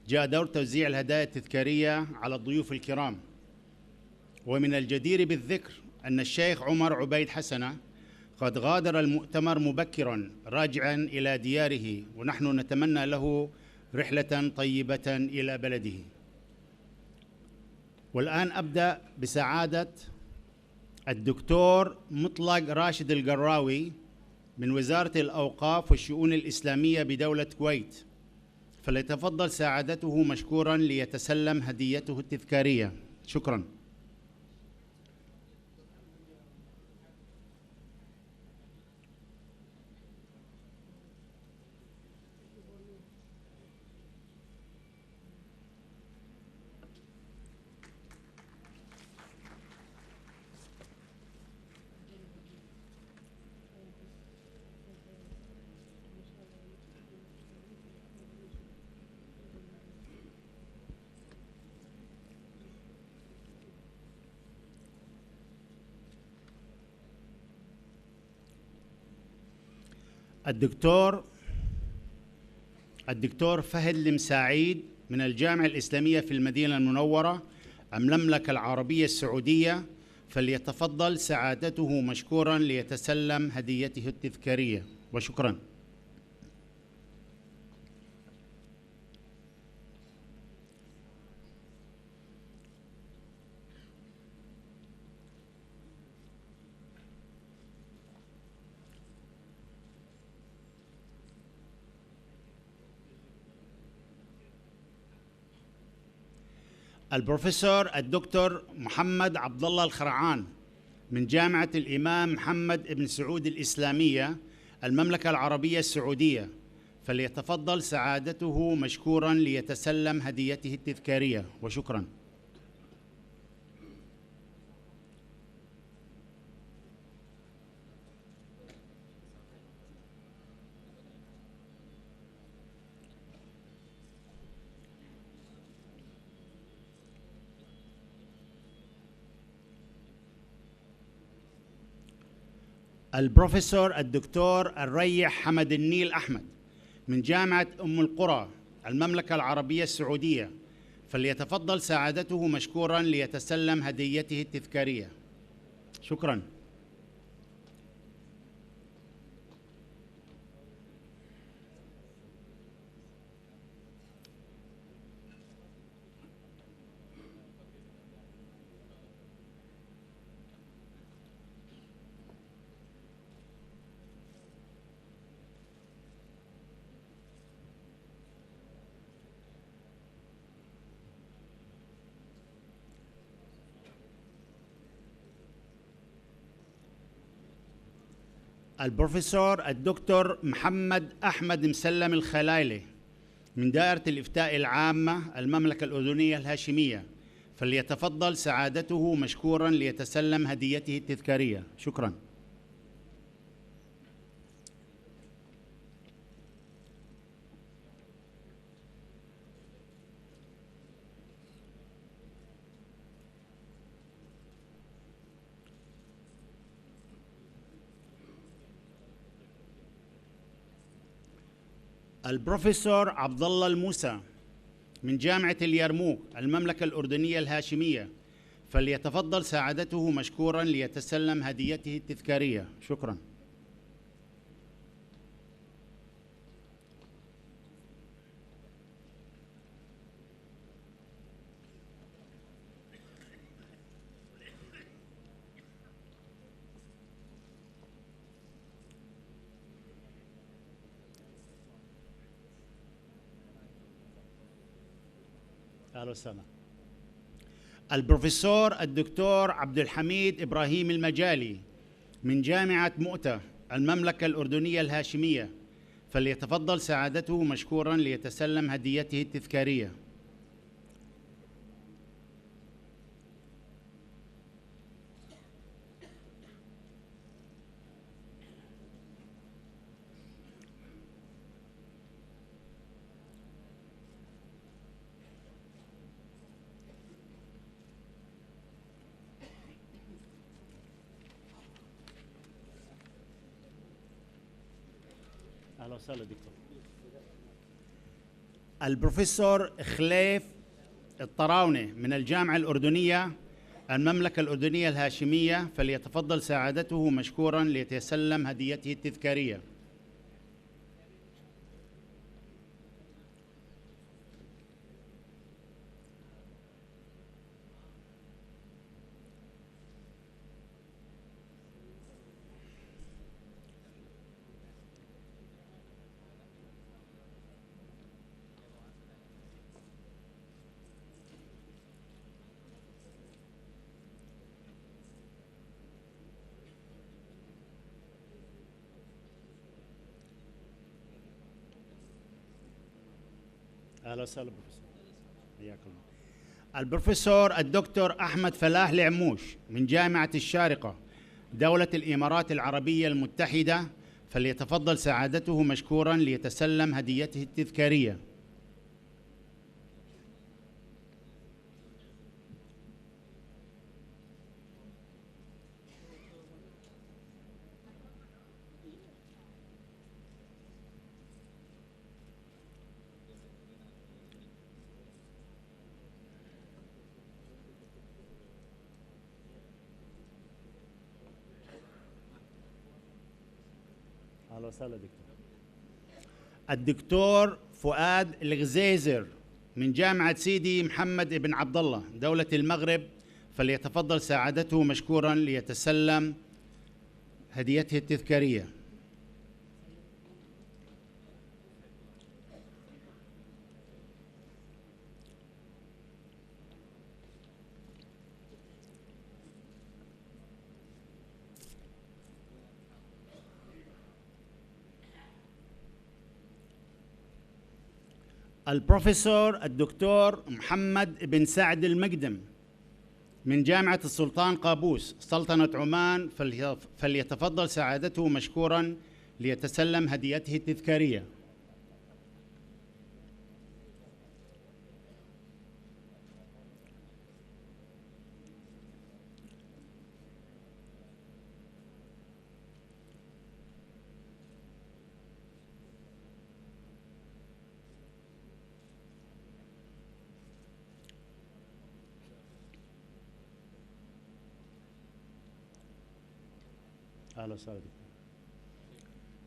جاء دور توزيع الهدايا التذكارية على الضيوف الكرام. ومن الجدير بالذكر أن الشيخ عمر عبيد حسنة قد غادر المؤتمر مبكراً راجعاً إلى دياره، ونحن نتمنى له رحلة طيبة إلى بلده. والآن أبدأ بسعادة الدكتور مطلق راشد القراوي من وزارة الأوقاف والشؤون الإسلامية بدولة الكويت، فليتفضل سعادته مشكوراً ليتسلم هديته التذكارية. شكراً. الدكتور فهد المساعيد من الجامعة الإسلامية في المدينة المنورة المملكة العربية السعودية، فليتفضل سعادته مشكورا ليتسلم هديته التذكارية. وشكرا. البروفيسور الدكتور محمد عبد الله الخرعان من جامعة الإمام محمد بن سعود الإسلامية المملكة العربية السعودية، فليتفضل سعادته مشكورا ليتسلم هديته التذكارية. وشكرا. البروفيسور الدكتور الريح حمد النيل أحمد من جامعة أم القرى المملكة العربية السعودية، فليتفضل سعادته مشكورا ليتسلم هديته التذكارية. شكرا. البروفيسور الدكتور محمد أحمد مسلم الخلايلي من دائرة الإفتاء العامة المملكة الأردنية الهاشمية، فليتفضل سعادته مشكورا ليتسلم هديته التذكارية. شكرا. البروفيسور عبد الله الموسى من جامعة اليرموك المملكة الأردنية الهاشمية، فليتفضل سعادته مشكورا ليتسلم هديته التذكارية. شكرا. أهلا وسهلا. البروفيسور الدكتور عبد الحميد إبراهيم المجالي من جامعة مؤتة المملكة الأردنية الهاشمية، فليتفضل سعادته مشكورا ليتسلم هديته التذكارية. أهلا وسهلا دكتور. البروفيسور خليف الطراونة من الجامعة الأردنية المملكة الأردنية الهاشمية، فليتفضل سعادته مشكورا ليتسلم هديته التذكارية. اهلا وسهلا بروفيسور، حياكم. البروفيسور الدكتور احمد فلاح العموش من جامعه الشارقه دوله الامارات العربيه المتحده، فليتفضل سعادته مشكورا ليتسلم هديته التذكاريه. اهلا وسهلا دكتور. الدكتور فؤاد الغزيزر من جامعة سيدي محمد بن عبد الله دولة المغرب، فليتفضل سعادته مشكورا ليتسلم هديته التذكارية. البروفيسور الدكتور محمد بن سعد المقدم من جامعة السلطان قابوس سلطنة عمان، فليتفضل سعادته مشكورا ليتسلم هديته التذكارية. أهلا وسهلا.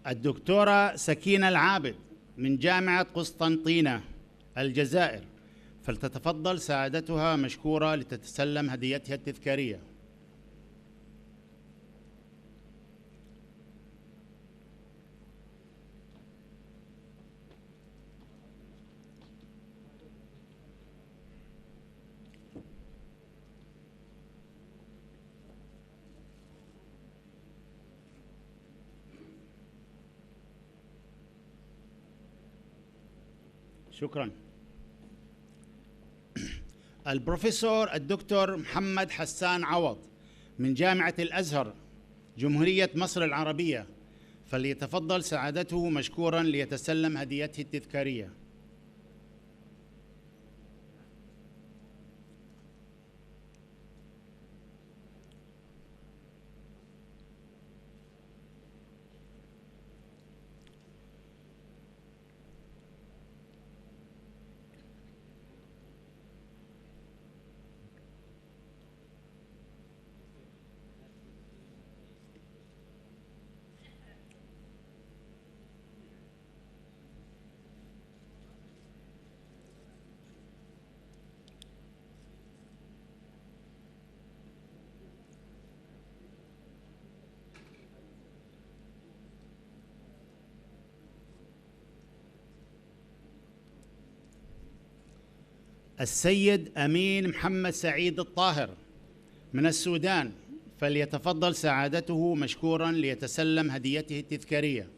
الدكتورة سكينة العابد من جامعة قسطنطينة الجزائر، فلتتفضل سعادتها مشكورة لتتسلم هديتها التذكارية. شكرا. البروفيسور الدكتور محمد حسان عوض من جامعة الأزهر جمهورية مصر العربية، فليتفضل سعادته مشكورا ليتسلم هديته التذكارية. السيد أمين محمد سعيد الطاهر من السودان، فليتفضل سعادته مشكورا ليتسلم هديته التذكارية.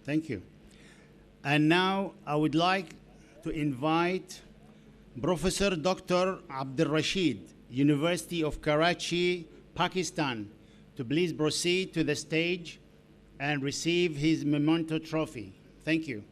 Thank you. And now I would like to invite Professor Dr. Abdul Rashid, University of Karachi, Pakistan, to please proceed to the stage and receive his memento trophy. Thank you.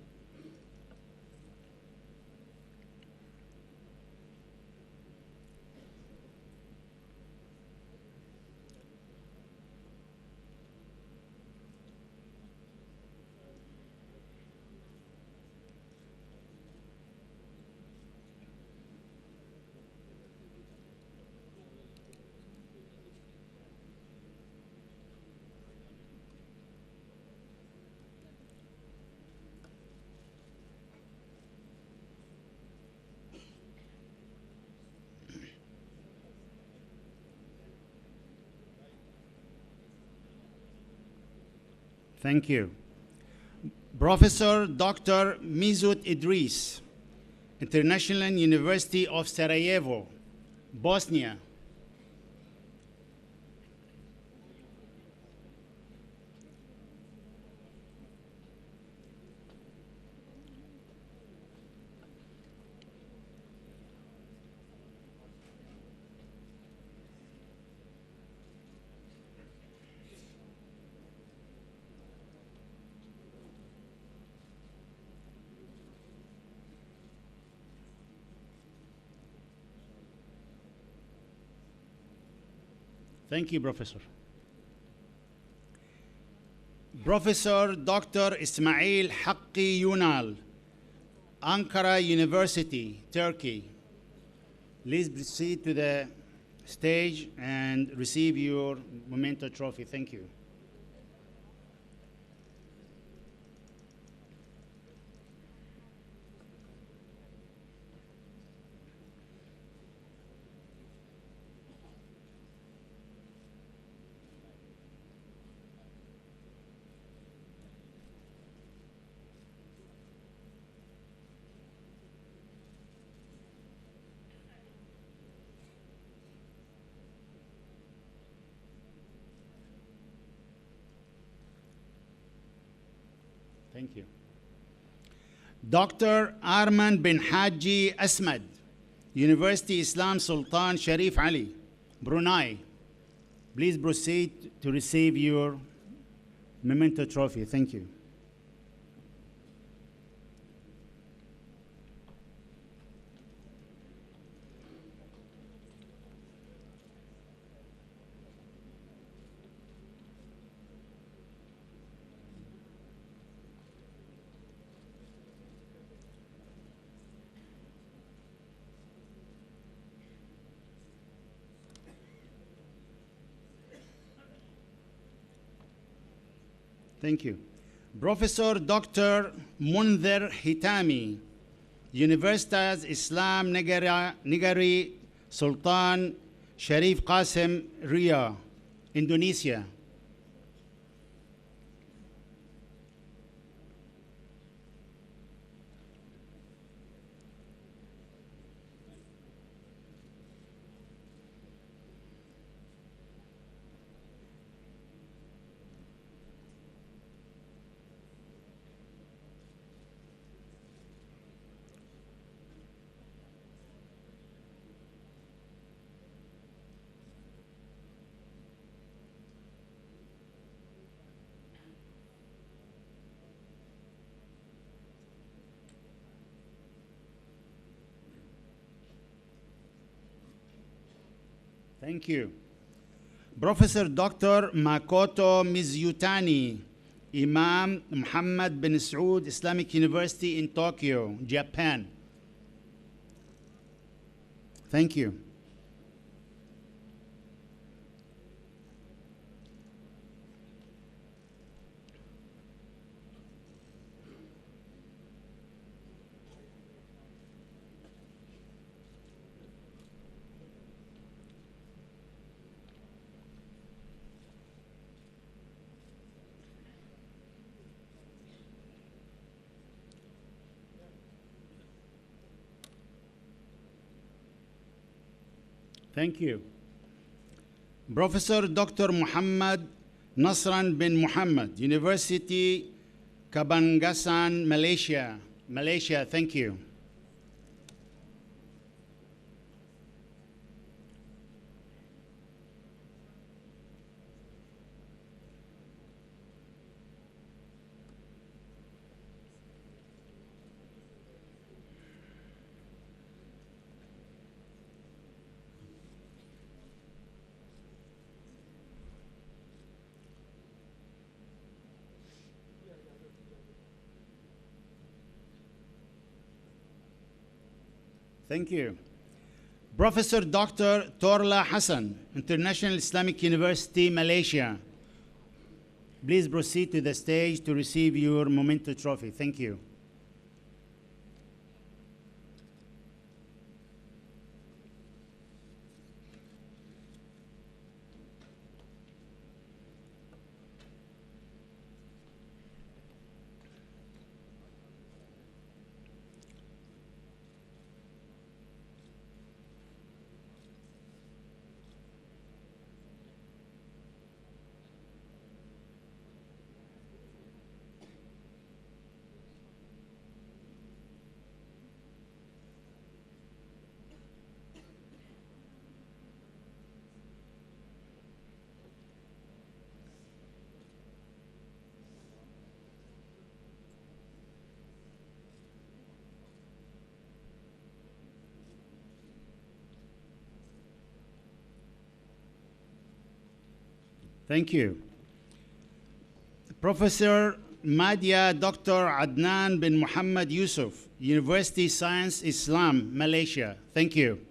Thank you. Professor Dr. Mizut Idris, International University of Sarajevo, Bosnia. Thank you, Professor. Professor Dr. Ismail Haqqi Yunal, Ankara University, Turkey. Please proceed to the stage and receive your memento trophy. Thank you. Thank you. Dr. Arman bin Haji Asmad, University Islam Sultan Sharif Ali, Brunei. Please proceed to receive your memento trophy. Thank you. Thank you. Professor Dr. Munzir Hitami, Universitas Islam Negeri Sultan Sharif Qasim Ria, Indonesia. Thank you. Professor Dr. Makoto Mizutani, Imam Muhammad bin Saud Islamic University in Tokyo, Japan. Thank you. Thank you. Professor Dr. Muhammad Nasran bin Muhammad, University Kabangasan, Malaysia. Malaysia, thank you. Thank you. Professor Dr. Torla Hassan, International Islamic University, Malaysia. Please proceed to the stage to receive your memento trophy. Thank you. Thank you. Professor Madya Dr. Adnan bin Muhammad Yusuf, University Science Islam, Malaysia. Thank you.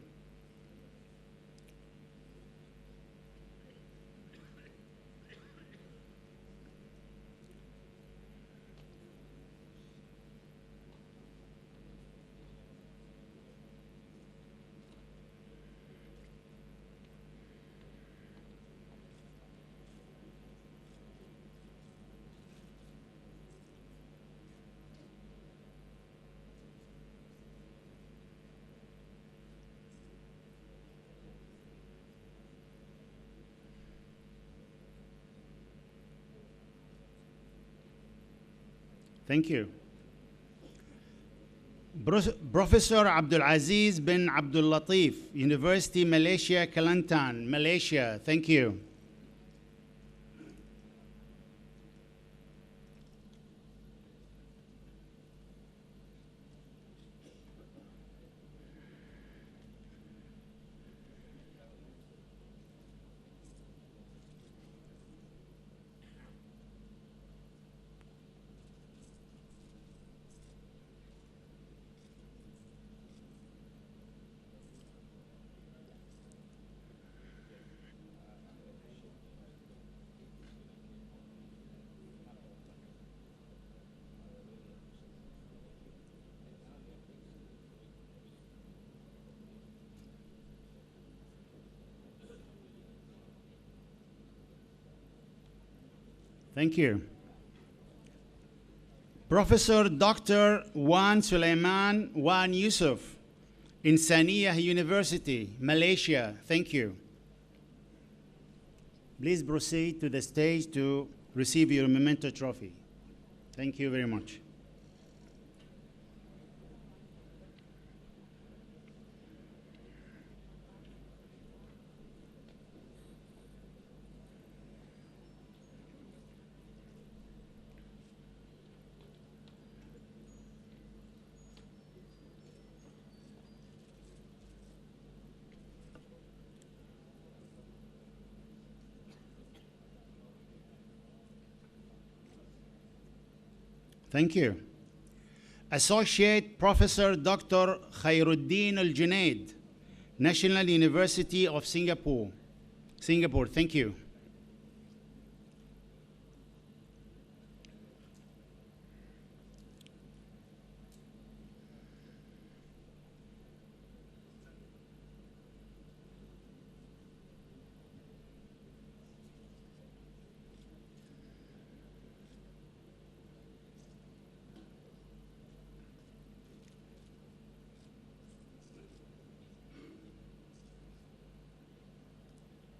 Thank you. Professor Abdul Aziz bin Abdul Latif, University Malaysia, Kelantan, Malaysia. Thank you. Thank you. Professor Dr. Wan Sulaiman Wan Yusuf, Insaniah University, Malaysia. Thank you. Please proceed to the stage to receive your memento trophy. Thank you very much. Thank you. Associate Professor Dr. Khairuddin Al-Junaid, National University of Singapore. Singapore, thank you.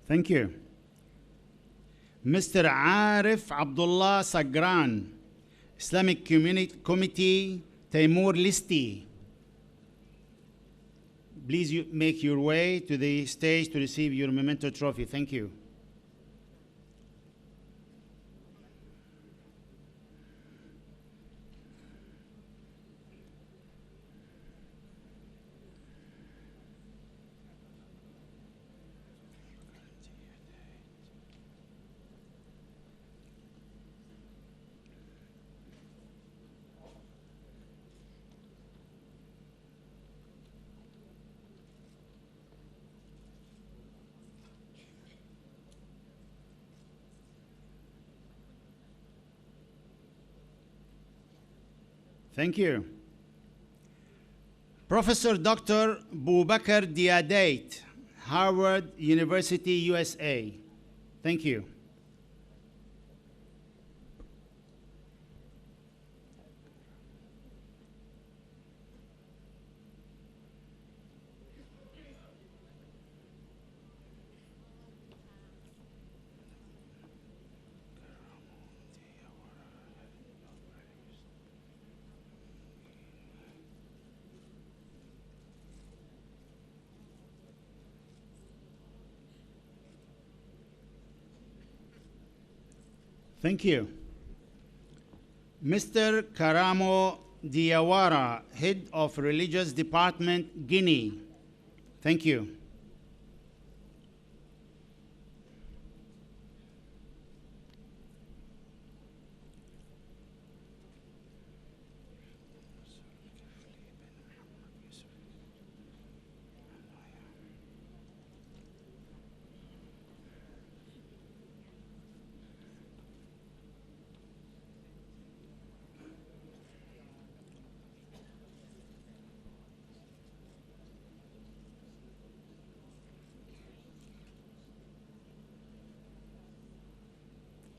Thank you. Mr. Arif Abdullah Sagran, Islamic Committee, Taimur Listi. Please make your way to the stage to receive your memento trophy. Thank you. Thank you. Professor Dr. Boubacar Diadate, Harvard University, USA. Thank you. Thank you. Mr. Karamo Diawara, Head of Religious Department, Guinea. Thank you.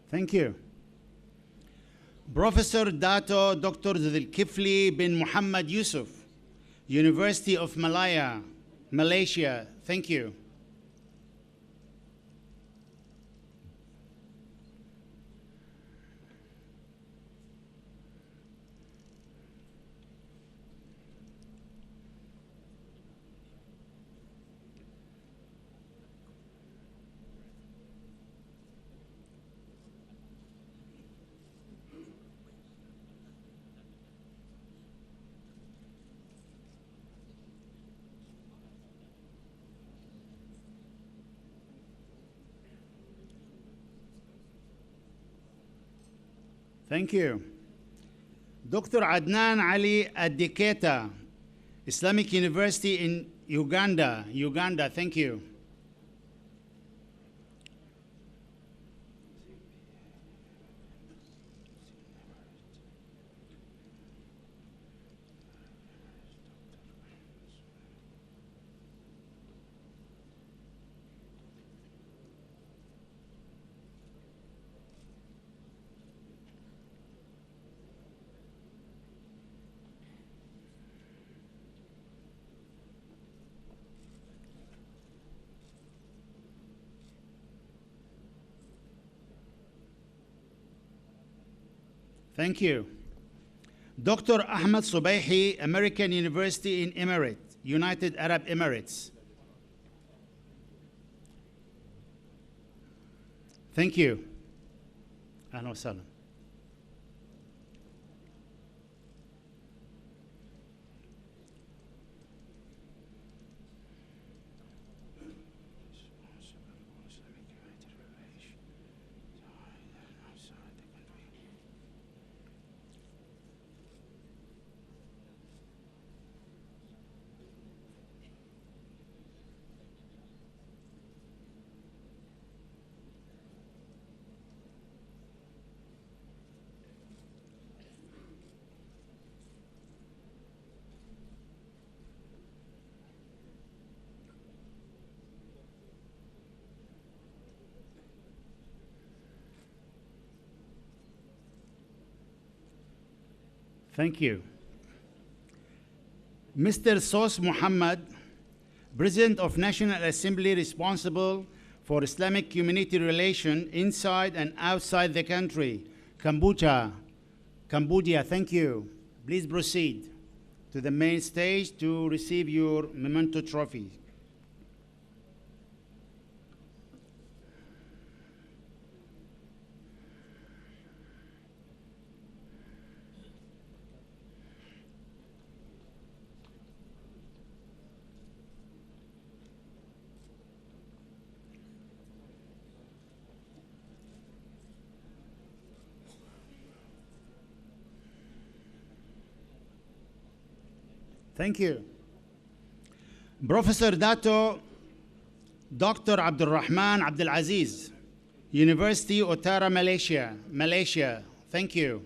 Thank you. Professor Dato Dr. Zulkifli bin Muhammad Yusuf, University of Malaya, Malaysia. Thank you. Thank you. Dr. Adnan Ali Adiketa, Islamic University in Uganda. Thank you. Thank you. Dr. Ahmed Subaihi, American University in Emirates, United Arab Emirates. Thank you. Ahlan wa sahlan. Thank you. Mr. Sos Muhammad, President of National Assembly responsible for Islamic community relations inside and outside the country, Cambodia. Cambodia, thank you. Please proceed to the main stage to receive your memento trophy. Thank you. Professor Dato Dr. Abdul Rahman Abdul Aziz, University Utara, Malaysia. Thank you.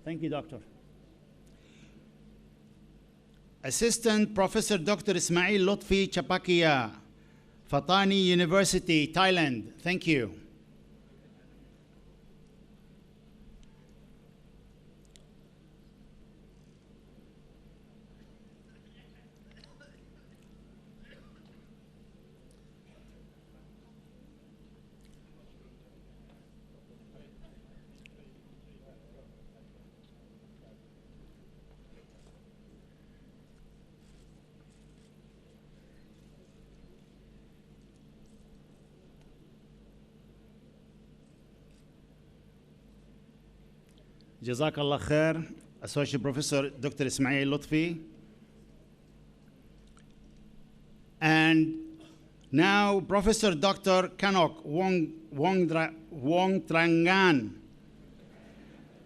Thank you, Doctor. Assistant Professor Dr. Ismail Lutfi Chapakia, Fatani University, Thailand. Thank you. Jazakallah khair, Associate Professor Dr. Ismail Lutfi. And now Professor Dr. Kanok Wong Trangan.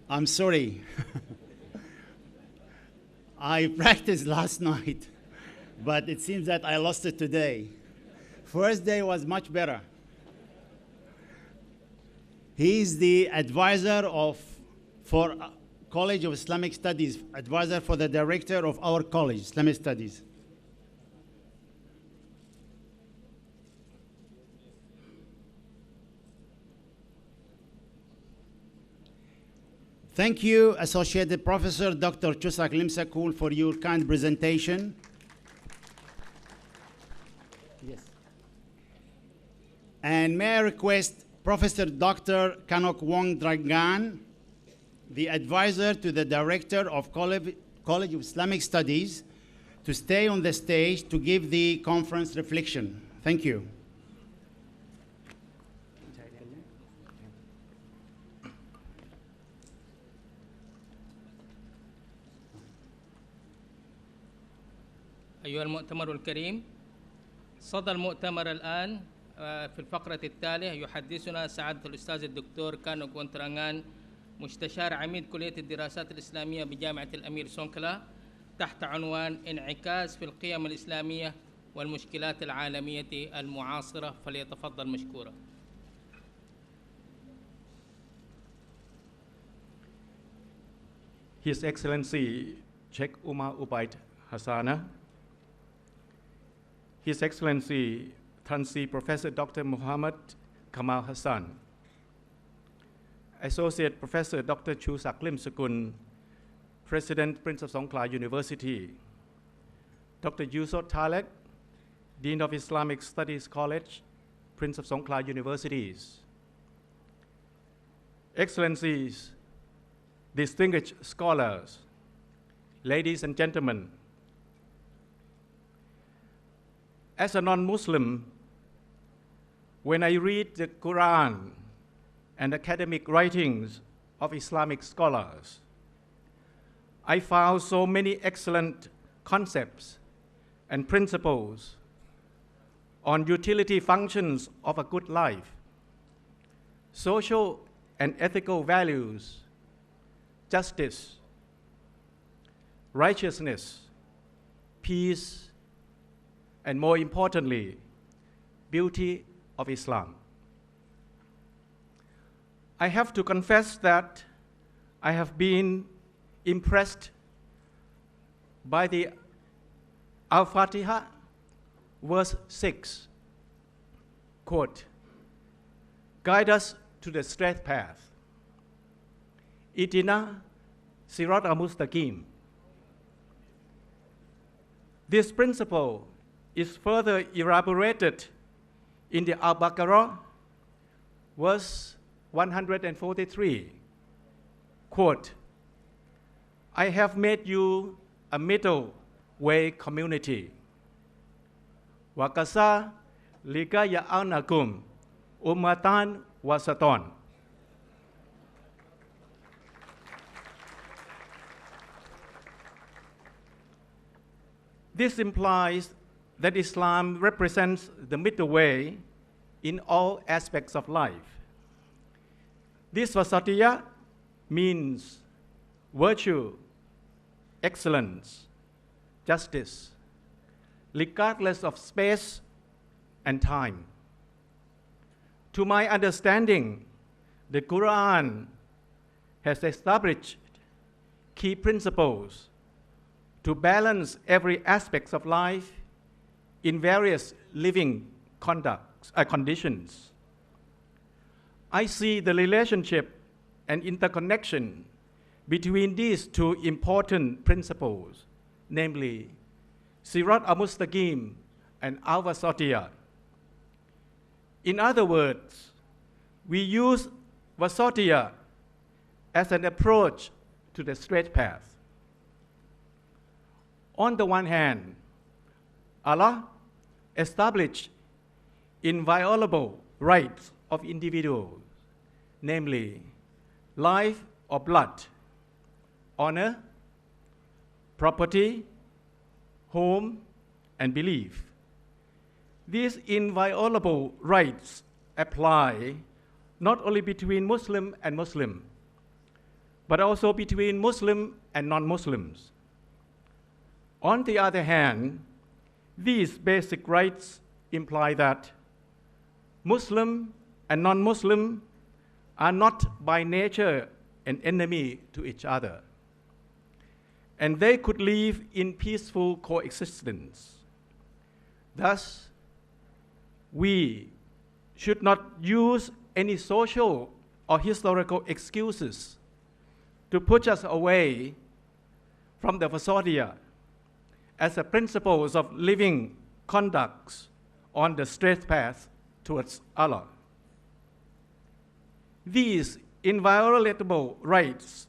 I'm sorry. I practiced last night, but it seems that I lost it today. First day was much better. He is the advisor for College of Islamic Studies, advisor for the director of our college, Islamic Studies. Thank you, Associate Professor Dr. Chusak Limsakul, for your kind presentation. Yes. And may I request Professor Dr. Kanok Wong Dragan, the advisor to the director of College of Islamic Studies, to stay on the stage to give the conference reflection. Thank you. أيها المؤتمر الكريم، صدى المؤتمر الآن في الفقرة التالية يحدثنا سعادة الأستاذ الدكتور كانوك وونترانغان، مستشار عميد كلية الدراسات الإسلامية بجامعة الأمير سونكلا، تحت عنوان انعكاس في القيم الإسلامية والمشكلات العالمية المعاصرة. فليتفضل مشكورا. His Excellency Sheikh Umar Ubaid Hassana, His Excellency Tansi Professor Dr. Muhammad Kamal Hassan, Associate Professor Dr. Chusak Limsakul, President Prince of Songkhla University, Dr. Yusuf Talek, Dean of Islamic Studies College, Prince of Songkhla Universities, Excellencies, distinguished scholars, ladies and gentlemen, as a non-Muslim, when I read the Quran and academic writings of Islamic scholars, I found so many excellent concepts and principles on utility functions of a good life, social and ethical values, justice, righteousness, peace, and more importantly, beauty of Islam. I have to confess that I have been impressed by the Al-Fatiha, verse 6, quote, "Guide us to the straight path. Ihdina Sirat al-Mustaqim." This principle is further elaborated in the Al-Baqarah, verse 143, quote, "I have made you a middle way community. Wakasa liga ya'anakum ummatan wasaton." This implies that Islam represents the middle way in all aspects of life. This wasatiyah means virtue, excellence, justice, regardless of space and time. To my understanding, the Quran has established key principles to balance every aspect of life in various living conditions. I see the relationship and interconnection between these two important principles, namely Sirat al-Mustaqim and al-Wasatiyah. In other words, we use Wasatiyah as an approach to the straight path. On the one hand, Allah established inviolable rights of individuals, namely life or blood, honor, property, home, and belief. These inviolable rights apply not only between Muslim and Muslim, but also between Muslim and non-Muslims. On the other hand, these basic rights imply that Muslim and non-Muslim are not by nature an enemy to each other, and they could live in peaceful coexistence. Thus, we should not use any social or historical excuses to push us away from the Wasatiyah as the principles of living conducts on the straight path towards Allah. These inviolable rights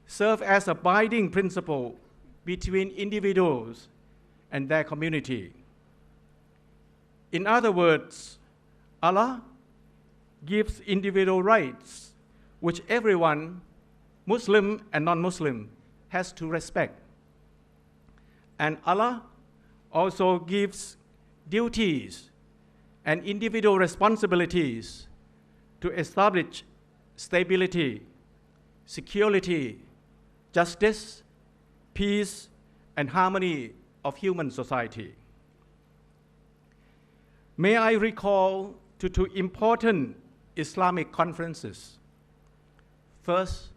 serve as a binding principle between individuals and their community. In other words, Allah gives individual rights which everyone, Muslim and non-Muslim, has to respect. And Allah also gives duties and individual responsibilities to establish stability, security, justice, peace, and harmony of human society. May I recall two important Islamic conferences. First,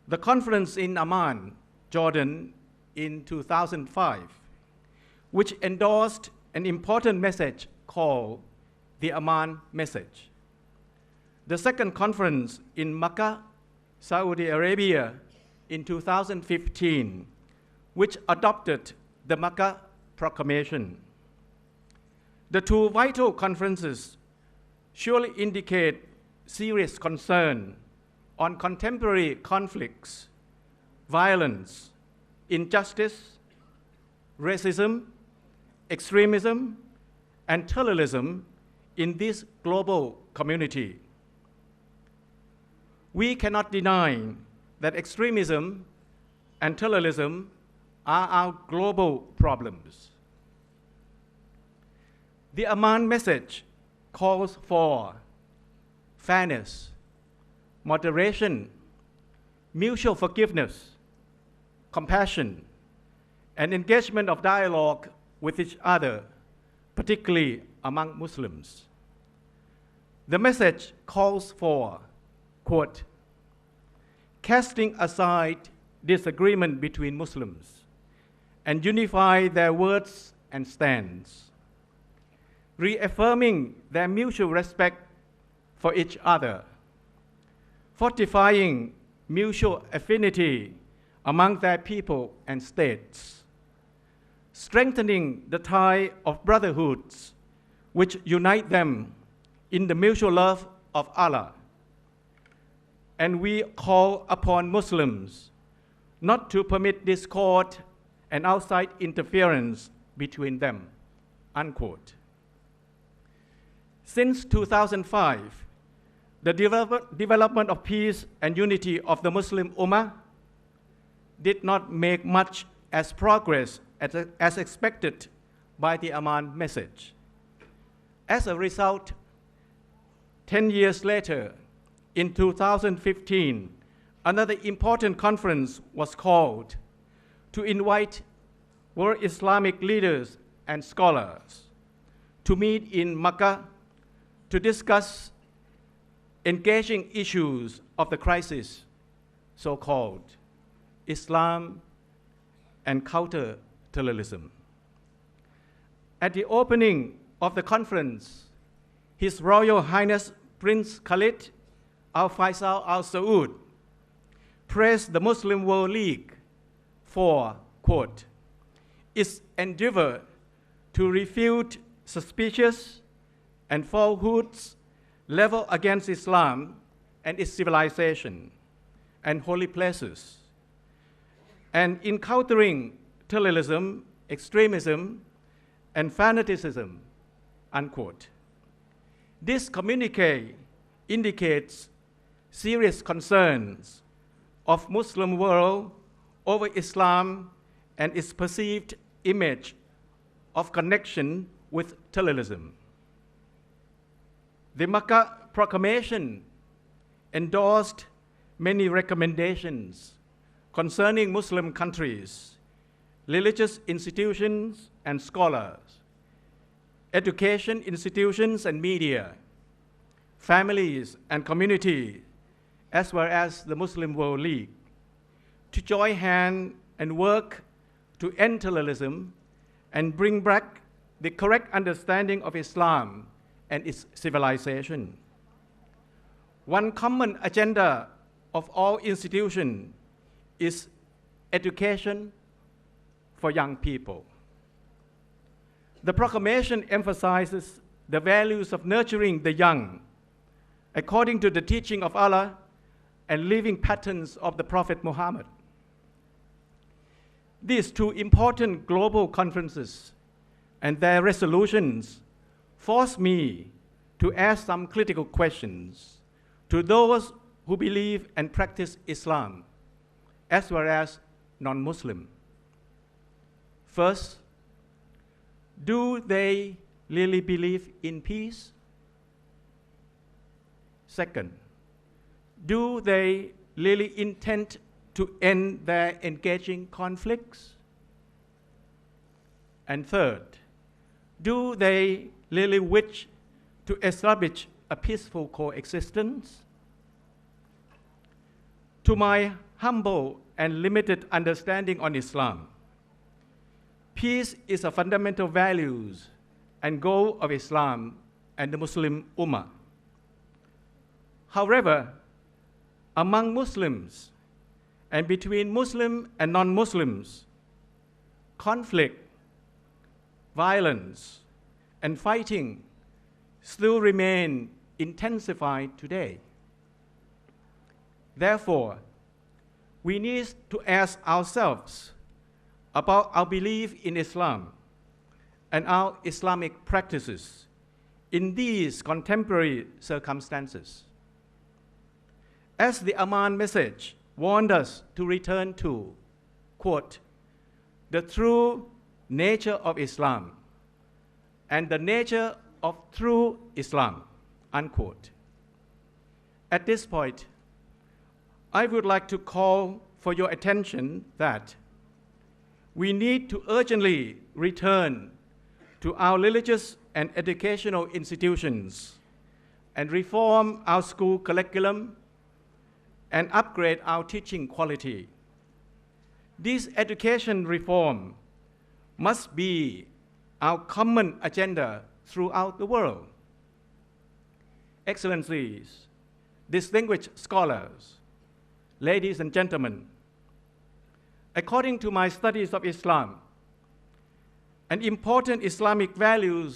the conference in Amman, Jordan, in 2005, which endorsed an important message called the Amman Message. The second conference in Makkah, Saudi Arabia, in 2015, which adopted the Makkah Proclamation. The two vital conferences surely indicate serious concern on contemporary conflicts, violence, injustice, racism, extremism, and terrorism in this global community. We cannot deny that extremism and terrorism are our global problems. The Amman Message calls for fairness, moderation, mutual forgiveness, compassion, and engagement of dialogue with each other, particularly among Muslims. The message calls for quote, casting aside disagreement between Muslims and unify their words and stands, reaffirming their mutual respect for each other, fortifying mutual affinity among their people and states, strengthening the tie of brotherhoods which unite them in the mutual love of Allah. And we call upon Muslims not to permit discord and outside interference between them, unquote. Since 2005, the development of peace and unity of the Muslim Ummah did not make much as progress as expected by the Amman message. As a result, 10 years later, in 2015, another important conference was called to invite world Islamic leaders and scholars to meet in Makkah to discuss engaging issues of the crisis, so-called Islam and counter-terrorism. At the opening of the conference, His Royal Highness Prince Khalid Al Faisal Al Saud praised the Muslim World League for, quote, its endeavor to refute suspicious and falsehoods leveled against Islam and its civilization and holy places, and in countering terrorism, extremism, and fanaticism, unquote. This communique indicates serious concerns of Muslim world over Islam and its perceived image of connection with terrorism. The Makkah Proclamation endorsed many recommendations concerning Muslim countries, religious institutions and scholars, education institutions and media, families and community, as well as the Muslim World League, to join hands and work to end terrorism and bring back the correct understanding of Islam and its civilization. One common agenda of all institutions is education for young people. The proclamation emphasizes the values of nurturing the young according to the teaching of Allah and living patterns of the Prophet Muhammad. These two important global conferences and their resolutions forced me to ask some critical questions to those who believe and practice Islam, as well as non-Muslim. First, do they really believe in peace? Second, do they really intend to end their engaging conflicts? And third, do they really wish to establish a peaceful coexistence? To my humble and limited understanding on Islam, peace is a fundamental value and goal of Islam and the Muslim Ummah. However, among Muslims and between Muslim and non-Muslims, conflict, violence, and fighting still remain intensified today. Therefore, we need to ask ourselves about our belief in Islam and our Islamic practices in these contemporary circumstances. As the Amman message warned us to return to, quote, the true nature of Islam and the nature of true Islam, unquote. At this point, I would like to call for your attention that we need to urgently return to our religious and educational institutions and reform our school curriculum and upgrade our teaching quality. This education reform must be our common agenda throughout the world. Excellencies, distinguished scholars, ladies and gentlemen, according to my studies of Islam, an important Islamic value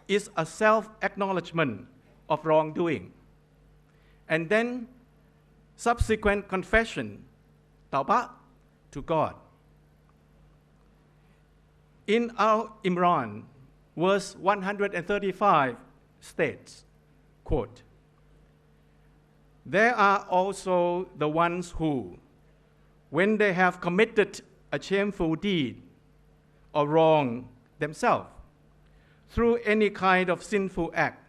is a self-acknowledgement of wrongdoing, and then subsequent confession, tawbah, to God. In Al-Imran, verse 135 states, quote, "There are also the ones who, when they have committed a shameful deed or wrong themselves through any kind of sinful act,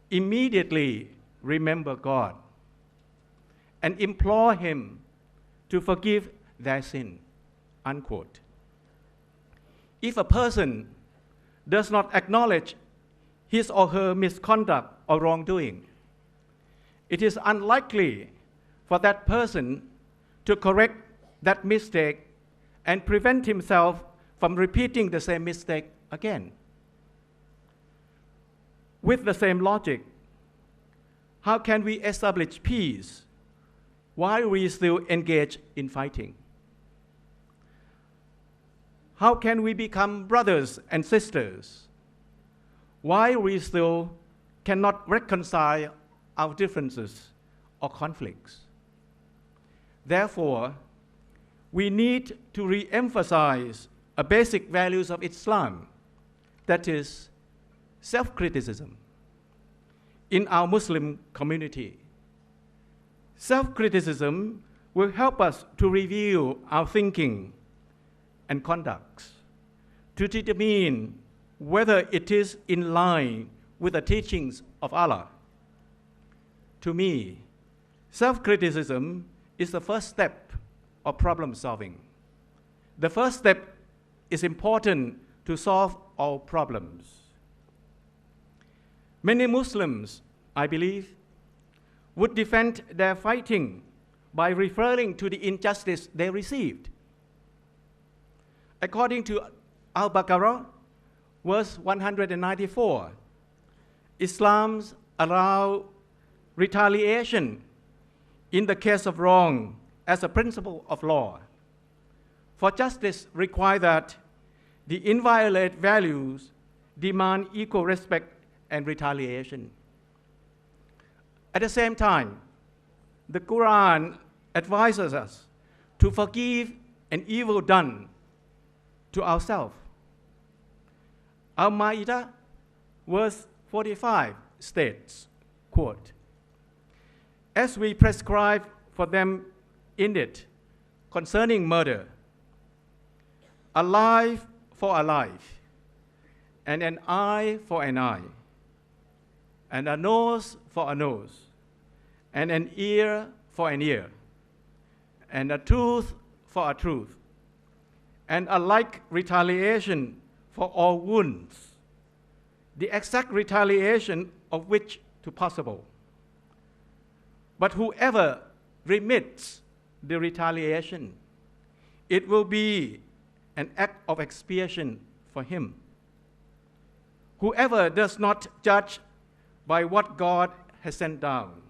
immediately remember God and implore Him to forgive their sin," unquote. If a person does not acknowledge his or her misconduct or wrongdoing, it is unlikely for that person to correct that mistake and prevent himself from repeating the same mistake again. With the same logic, how can we establish peace while we still engage in fighting? How can we become brothers and sisters while we still cannot reconcile our differences or conflicts? Therefore, we need to re-emphasize a basic values of Islam, that is, self-criticism, in our Muslim community. Self-criticism will help us to review our thinking and conducts, to determine whether it is in line with the teachings of Allah. To me, self-criticism is the first step of problem solving. The first step is important to solve all problems. Many Muslims, I believe, would defend their fighting by referring to the injustice they received. According to Al-Baqarah, verse 194, Islam allows retaliation in the case of wrong as a principle of law. For justice requires that the inviolate values demand equal respect and retaliation. At the same time, the Quran advises us to forgive an evil done to ourselves. Al-Ma'idah, verse 45 states, quote, "As we prescribe for them in it concerning murder, a life for a life, and an eye for an eye, and a nose for a nose, and an ear for an ear, and a tooth for a tooth, and a like retaliation for all wounds, the exact retaliation of which to possible. But whoever remits the retaliation, it will be an act of expiation for him. Whoever does not judge by what God has sent down,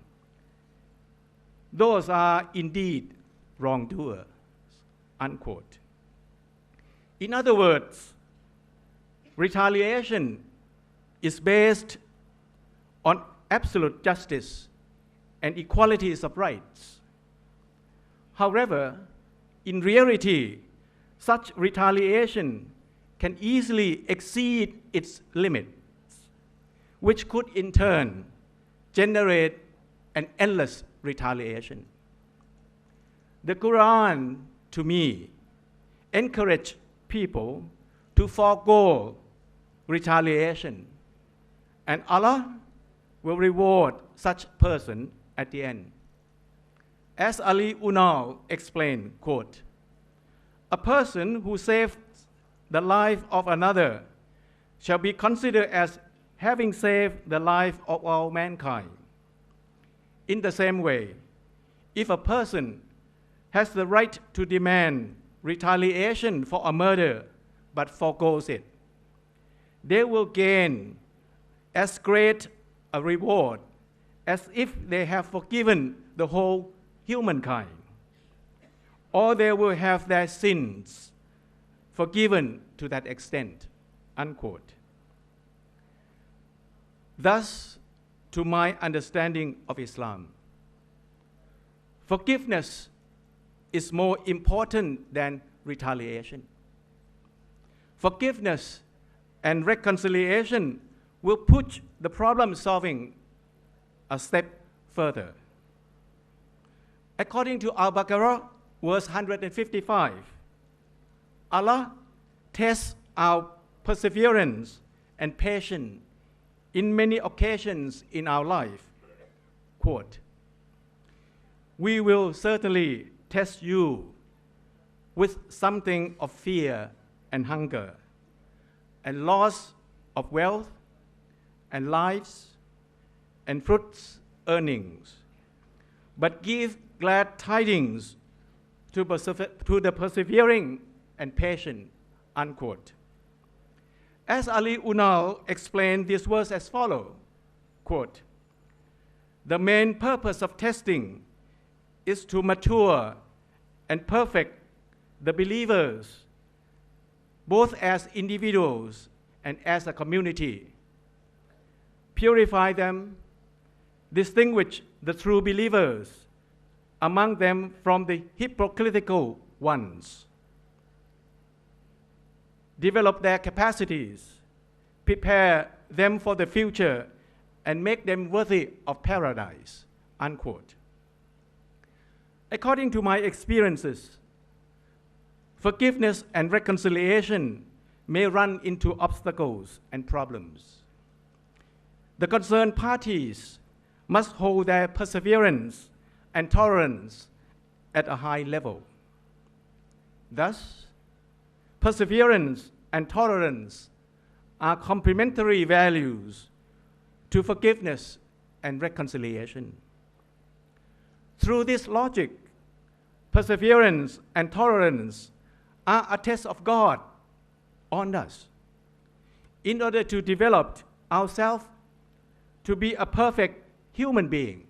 those are indeed wrongdoers," unquote. In other words, retaliation is based on absolute justice and equalities of rights. However, in reality, such retaliation can easily exceed its limits, which could in turn generate an endless retaliation. The Quran, to me, encourages people to forego retaliation, and Allah will reward such person at the end. As Ali Unal explained, quote, "A person who saves the life of another shall be considered as having saved the life of all mankind. In the same way, if a person has the right to demand retaliation for a murder but forgoes it, they will gain as great a reward as if they have forgiven the whole humankind, or they will have their sins forgiven to that extent, unquote. Thus, to my understanding of Islam, forgiveness is more important than retaliation. Forgiveness and reconciliation will push the problem solving a step further. According to Al-Baqarah, verse 155, Allah tests our perseverance and patience in many occasions in our life. Quote, "We will certainly test you with something of fear and hunger, and loss of wealth, and lives, and fruits earnings. But give glad tidings to the persevering and patient," unquote. As Ali Unal explained this verse as follows, quote, "The main purpose of testing is to mature and perfect the believers, both as individuals and as a community. Purify them, distinguish the true believers among them from the hypocritical ones. Develop their capacities, prepare them for the future, and make them worthy of paradise," unquote. According to my experiences, forgiveness and reconciliation may run into obstacles and problems. The concerned parties must hold their perseverance and tolerance at a high level. Thus, perseverance and tolerance are complementary values to forgiveness and reconciliation. Through this logic, perseverance and tolerance are a test of God on us in order to develop ourselves to be a perfect human being.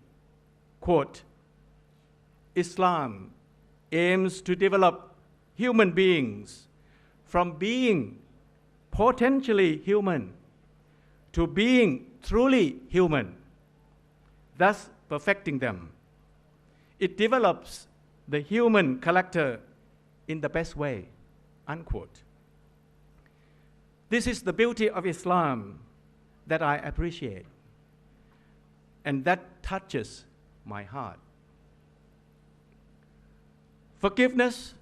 Quote, "Islam aims to develop human beings from being potentially human to being truly human, thus perfecting them. It develops the human character in the best way," unquote. This is the beauty of Islam that I appreciate, and that touches my heart. Forgiveness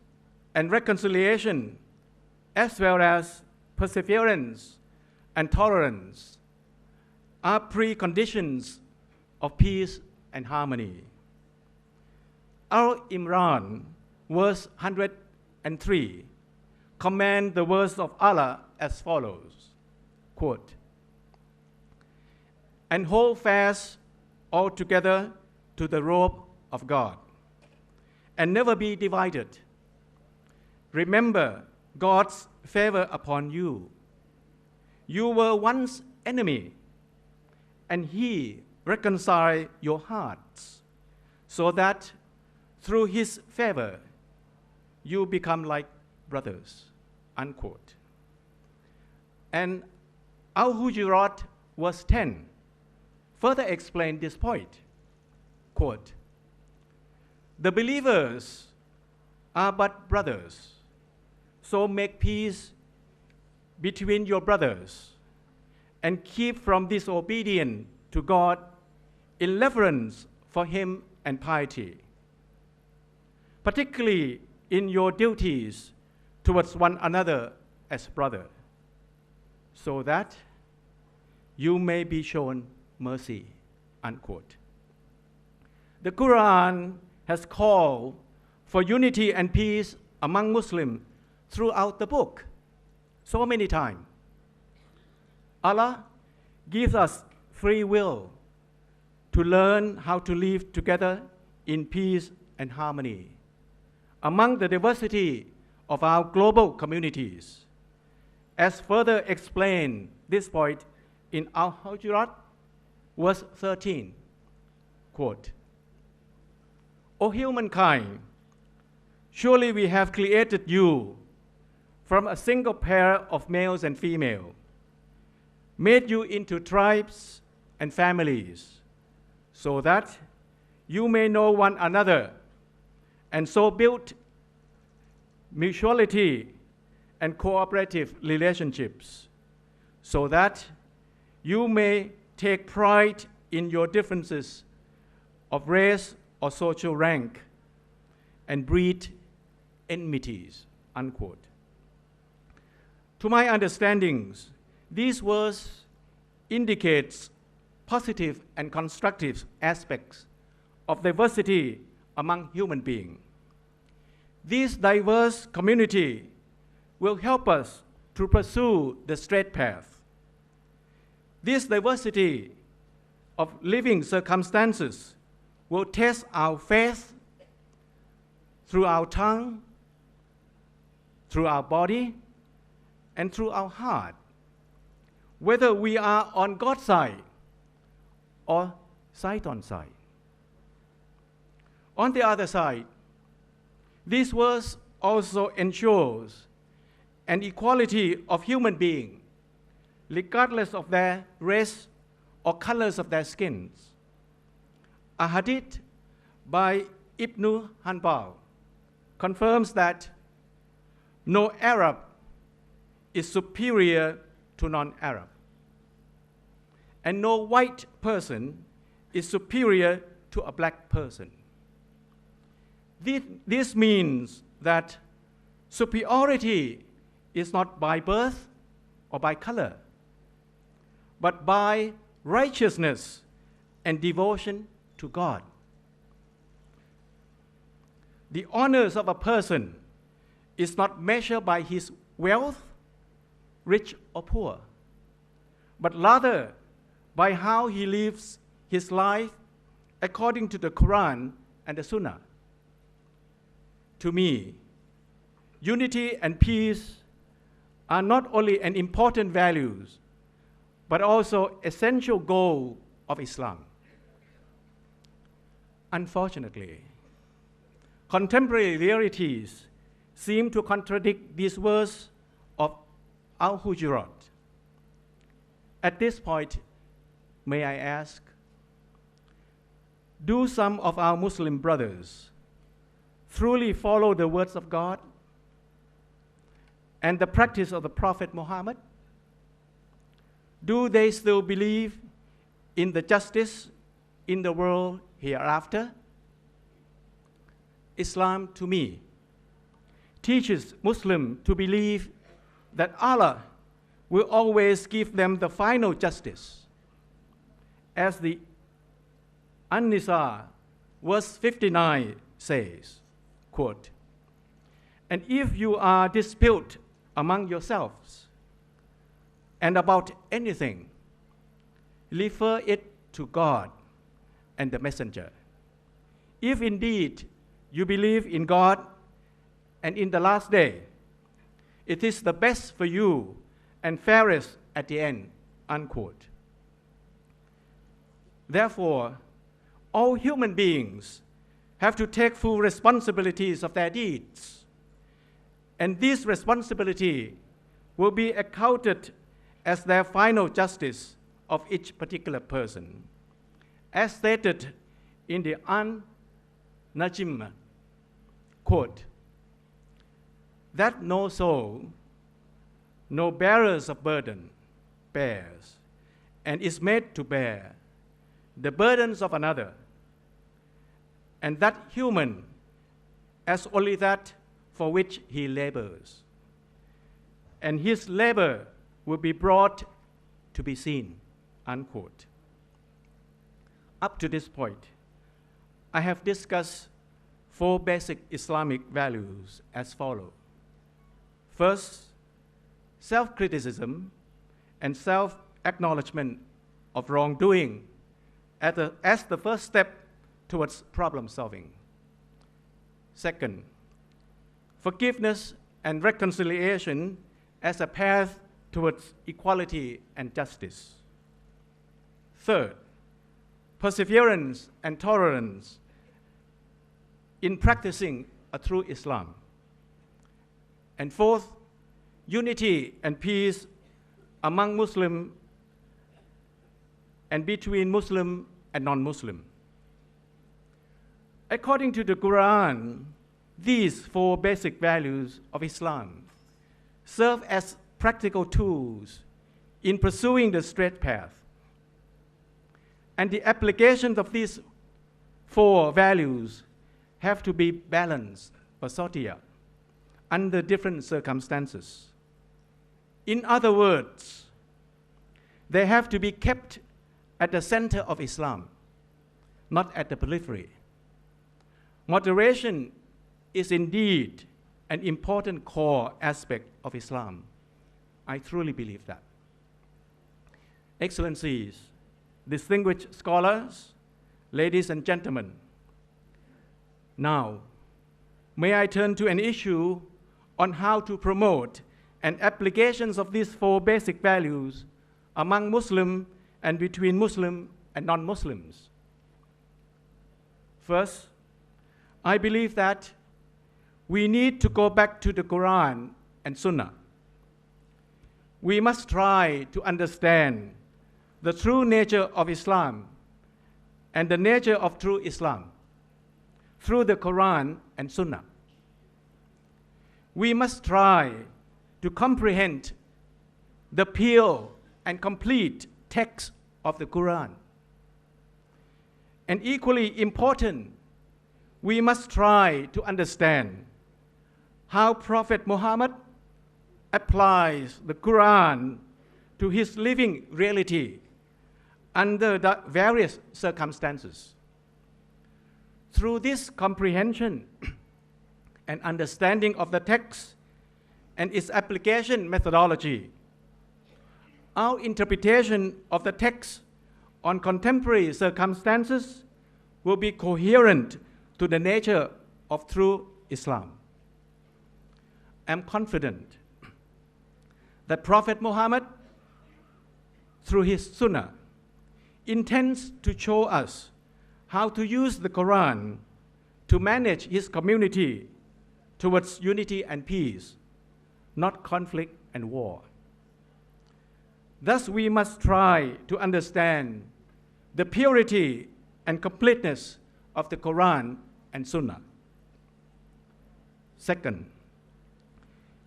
and reconciliation, as well as perseverance and tolerance, are preconditions of peace and harmony. Al-Imran, verse 103, command the words of Allah as follows, quote, "And hold fast altogether to the rope of God, and never be divided. Remember God's favor upon you. You were once enemy, and He reconciled your hearts, so that through His favor you become like brothers," unquote. And Al-Hujurat, verse 10, further explained this point, quote, "The believers are but brothers, so make peace between your brothers and keep from disobedience to God in reverence for Him and piety, particularly in your duties towards one another as brothers, so that you may be shown mercy," unquote. The Quran has called for unity and peace among Muslims throughout the book so many times. Allah gives us free will to learn how to live together in peace and harmony among the diversity of our global communities. As further explained this point in Al-Hujurat, verse 13, quote, "O humankind, surely we have created you from a single pair of males and female, made you into tribes and families, so that you may know one another, and so build mutuality and cooperative relationships, so that you may take pride in your differences of race or social rank and breed enmities," unquote. To my understandings, these words indicates positive and constructive aspects of diversity among human beings. This diverse community will help us to pursue the straight path. This diversity of living circumstances will test our faith through our tongue, through our body, and through our heart, whether we are on God's side or side on side. On the other side, this verse also ensures an equality of human beings, regardless of their race or colors of their skins. A hadith by Ibn Hanbal confirms that no Arab is superior to non-Arab, and no white person is superior to a black person. This means that superiority is not by birth or by color, but by righteousness and devotion to God. The honors of a person is not measured by his wealth, rich or poor, but rather by how he lives his life according to the Quran and the Sunnah. To me, unity and peace are not only an important values, but also essential goal of Islam. Unfortunately, contemporary realities seem to contradict this verse of Al-Hujurat. At this point, may I ask, do some of our Muslim brothers truly follow the words of God and the practice of the Prophet Muhammad? Do they still believe in the justice in the world hereafter? Islam, to me, teaches Muslims to believe that Allah will always give them the final justice. As the An-Nisa, verse 59 says, quote, "And if you are dispute among yourselves and about anything, refer it to God and the messenger. If indeed you believe in God and in the last day, it is the best for you and fairest at the end," unquote. Therefore, all human beings have to take full responsibilities of their deeds, and this responsibility will be accounted as their final justice of each particular person, as stated in the An-Najm, quote, "That no soul, no bearers of burden, bears, and is made to bear the burdens of another, and that human as only that for which he labors, and his labor will be brought to be seen," unquote. Up to this point, I have discussed 4 basic Islamic values as follows. First, self-criticism and self-acknowledgement of wrongdoing as the first step towards problem solving. Second, forgiveness and reconciliation as a path towards equality and justice. Third, perseverance and tolerance in practicing a true Islam. And fourth, unity and peace among Muslim and between Muslim and non-Muslim. According to the Quran, these four basic values of Islam serve as practical tools in pursuing the straight path. And the applications of these four values have to be balanced, wasatiyah, under different circumstances. In other words, they have to be kept at the center of Islam, not at the periphery. Moderation is indeed an important core aspect of Islam. I truly believe that. Excellencies, distinguished scholars, ladies and gentlemen, now, may I turn to an issue on how to promote and applications of these four basic values among Muslim and between Muslim and non-Muslims. First, I believe that we need to go back to the Quran and Sunnah. We must try to understand the true nature of Islam and the nature of true Islam through the Quran and Sunnah. We must try to comprehend the pure and complete text of the Quran. And equally important, we must try to understand how Prophet Muhammad applies the Quran to his living reality under the various circumstances. Through this comprehension and understanding of the text and its application methodology, our interpretation of the text on contemporary circumstances will be coherent to the nature of true Islam. I'm confident that Prophet Muhammad, through his Sunnah, intends to show us how to use the Quran to manage his community towards unity and peace, not conflict and war. Thus, we must try to understand the purity and completeness of the Quran and Sunnah. Second,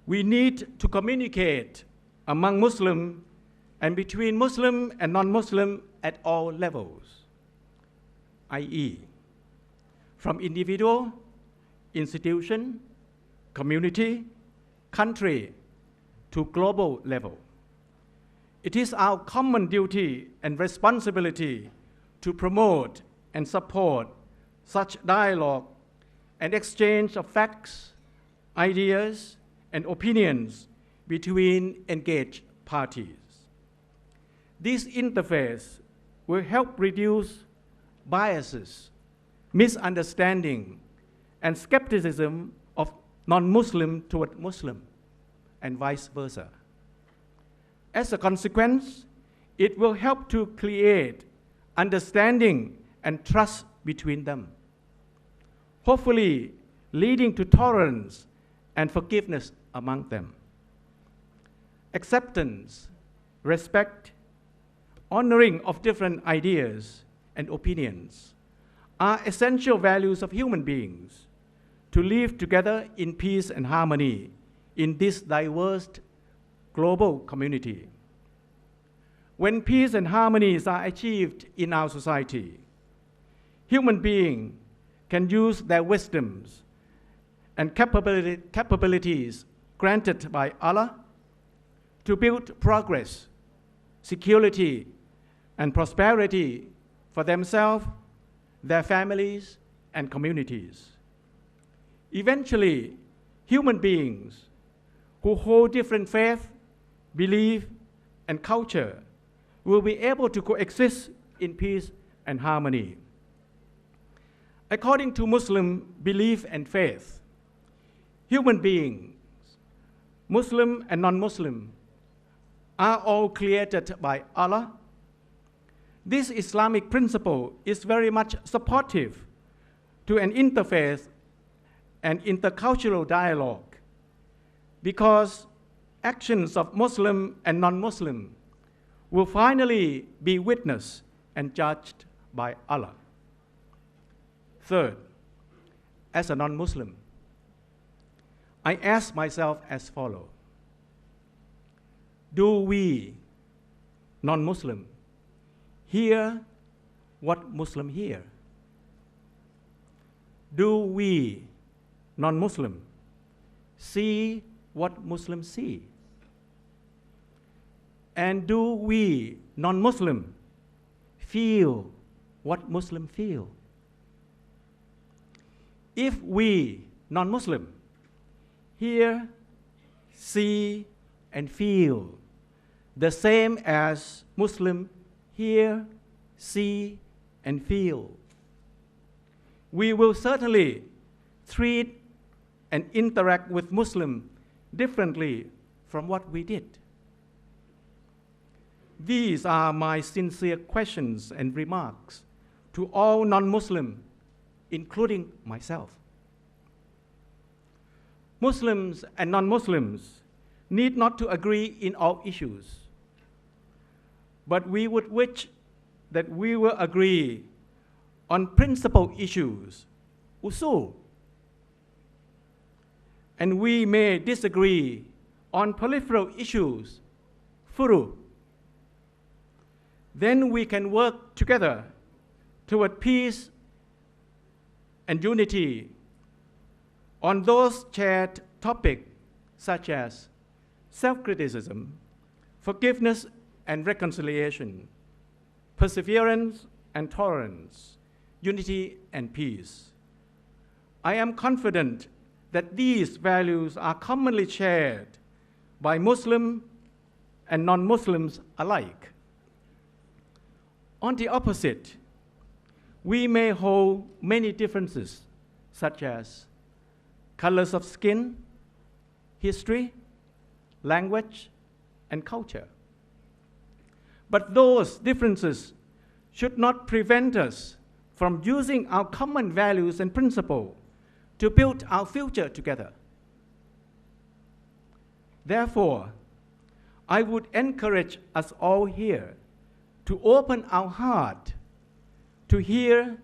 we need to communicate among Muslim and between Muslim and non-Muslim at all levels, i.e., from individual, institution, community, country, to global level. It is our common duty and responsibility to promote and support such dialogue and exchange of facts, ideas, and opinions between engaged parties. This interface will help reduce biases, misunderstanding, and skepticism of non-Muslim toward Muslim, and vice versa. As a consequence, it will help to create understanding and trust between them, hopefully leading to tolerance and forgiveness among them. Acceptance, respect, honoring of different ideas and opinions are essential values of human beings to live together in peace and harmony in this diverse global community. When peace and harmonies are achieved in our society, human beings can use their wisdoms and capabilities granted by Allah to build progress, security, and prosperity for themselves, their families, and communities. Eventually, human beings who hold different faith, belief, and culture will be able to coexist in peace and harmony. According to Muslim belief and faith, human beings, Muslim and non-Muslim, are all created by Allah. This Islamic principle is very much supportive to an interfaith and intercultural dialogue because actions of Muslim and non-Muslim will finally be witnessed and judged by Allah. Third, as a non-Muslim, I ask myself as follows. Do we, non-Muslim, hear what Muslim hear? Do we, non-Muslim, see what Muslims see? And do we, non-Muslim, feel what Muslims feel? If we, non-Muslim, hear, see, and feel the same as Muslim hear, see, and feel, we will certainly treat and interact with Muslim differently from what we did. These are my sincere questions and remarks to all non-Muslim, including myself. Muslims and non-Muslims need not to agree in all issues, but we would wish that we will agree on principal issues, usul, and we may disagree on peripheral issues, furu. Then we can work together toward peace and unity on those shared topics such as self-criticism, forgiveness and reconciliation, perseverance and tolerance, unity and peace. I am confident that these values are commonly shared by Muslim and non-Muslims alike. On the opposite, we may hold many differences, such as colors of skin, history, language, and culture. But those differences should not prevent us from using our common values and principles to build our future together. Therefore, I would encourage us all here to open our heart to hear,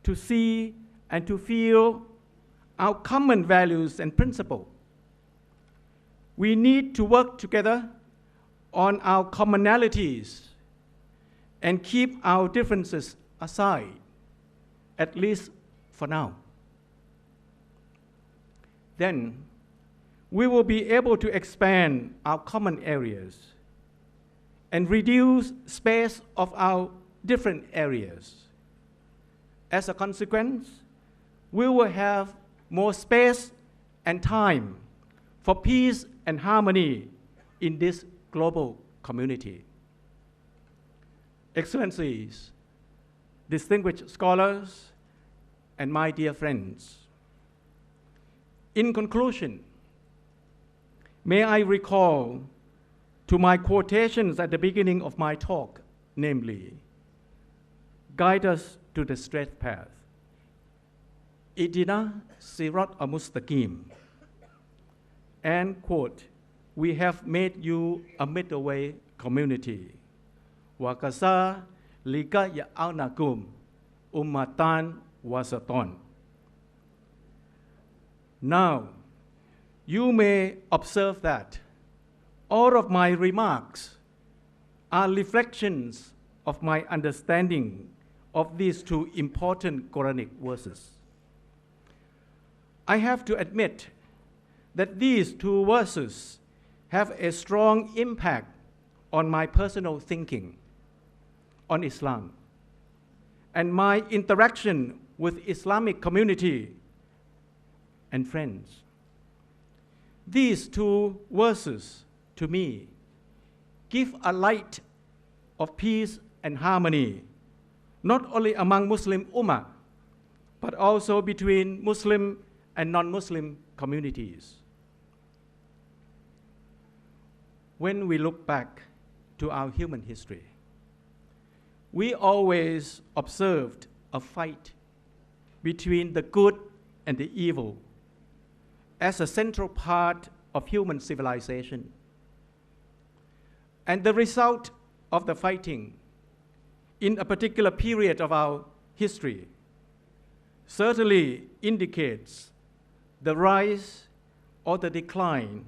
to see, and to feel our common values and principles. We need to work together on our commonalities and keep our differences aside, at least for now. Then we will be able to expand our common areas and reduce space of our different areas. As a consequence, we will have more space and time for peace and harmony in this global community. Excellencies, distinguished scholars, and my dear friends, in conclusion, may I recall to my quotations at the beginning of my talk, namely, guide us to the straight path. Idina sirat al-mustaqim. And quote, we have made you a middle way community. Wakasa lika ya'aunakum ummatan wasaton. Now, you may observe that all of my remarks are reflections of my understanding of these two important Quranic verses. I have to admit that these two verses have a strong impact on my personal thinking on Islam and my interaction with Islamic community and friends. These two verses, to me, give a light of peace and harmony, not only among Muslim Ummah, but also between Muslim and non-Muslim communities. When we look back to our human history, we always observed a fight between the good and the evil as a central part of human civilization. And the result of the fighting in a particular period of our history certainly indicates the rise or the decline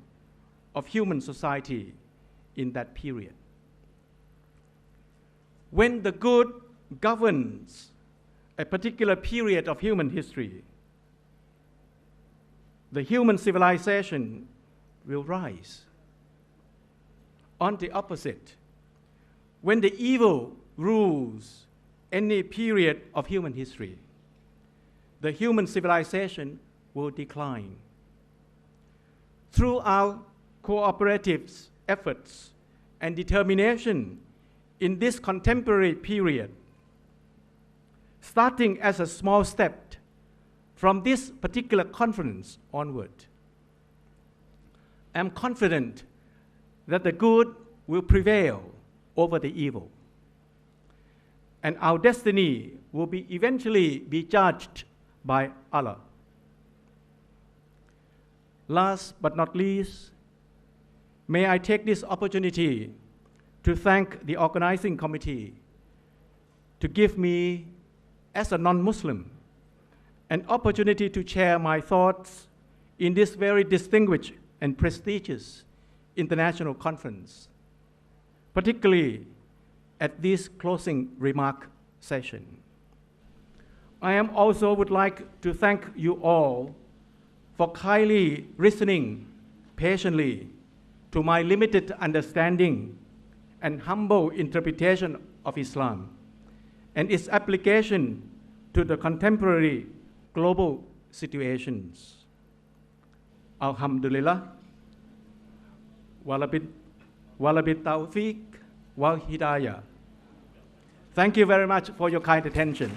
of human society in that period. When the good governs a particular period of human history, the human civilization will rise. On the opposite, when the evil rules any period of human history, the human civilization will decline. Through our cooperative efforts and determination in this contemporary period, starting as a small step from this particular conference onward, I'm confident that the good will prevail over the evil, and our destiny will eventually be judged by Allah. Last but not least, may I take this opportunity to thank the organizing committee to give me, as a non-Muslim, an opportunity to share my thoughts in this very distinguished and prestigious international conference, particularly at this closing remark session. I also would like to thank you all for kindly listening patiently to my limited understanding and humble interpretation of Islam and its application to the contemporary global situations. Alhamdulillah, walabit tawfiq wal hidayah. Thank you very much for your kind attention.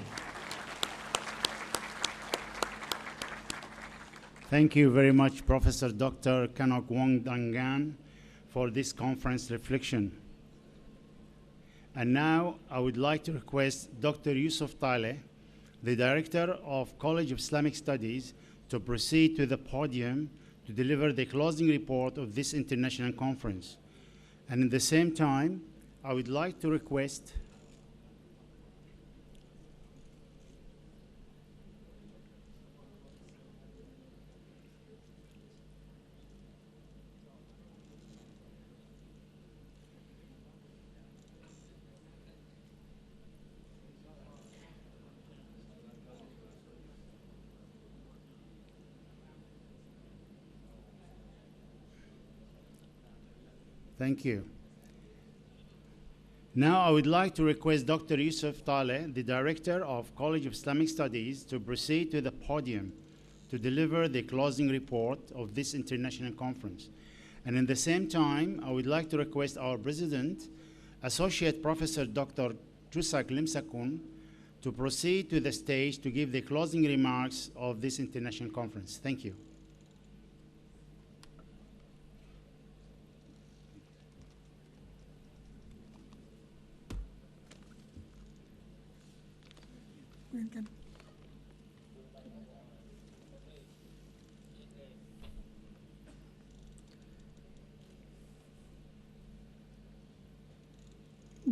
Thank you very much, Professor Dr. Kanok Wongdangan, for this conference reflection. And now I would like to request Dr. Yusuf Taleh, the Director of College of Islamic Studies, to proceed to the podium to deliver the closing report of this international conference. And at the same time, I would like to request Thank you. Now I would like to request Dr. Yusuf Taleh, the Director of College of Islamic Studies, to proceed to the podium to deliver the closing report of this international conference. And in the same time, I would like to request our President, Associate Professor Dr. Chusak Limsakun, to proceed to the stage to give the closing remarks of this international conference. Thank you.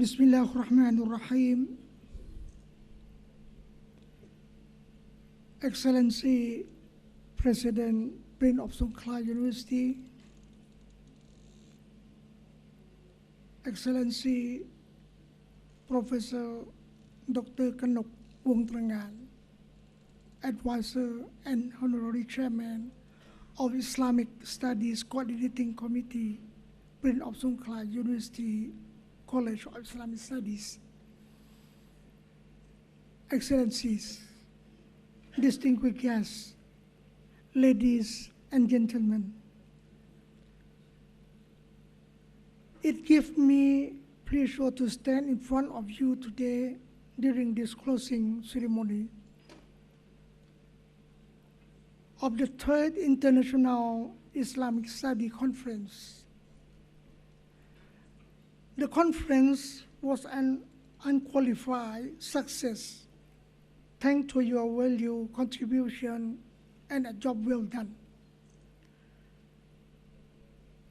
Bismillahirrahmanirrahim. Excellency President Prince of Songkhla University, Excellency Professor Dr. Kanok Wongdangan, Advisor and Honorary Chairman of Islamic Studies Coordinating Committee, Prince of Songkhla University College of Islamic Studies, Excellencies, distinguished guests, ladies and gentlemen. It gives me pleasure to stand in front of you today during this closing ceremony. of the Third International Islamic Study Conference. The conference was an unqualified success thanks to your value contribution and a job well done.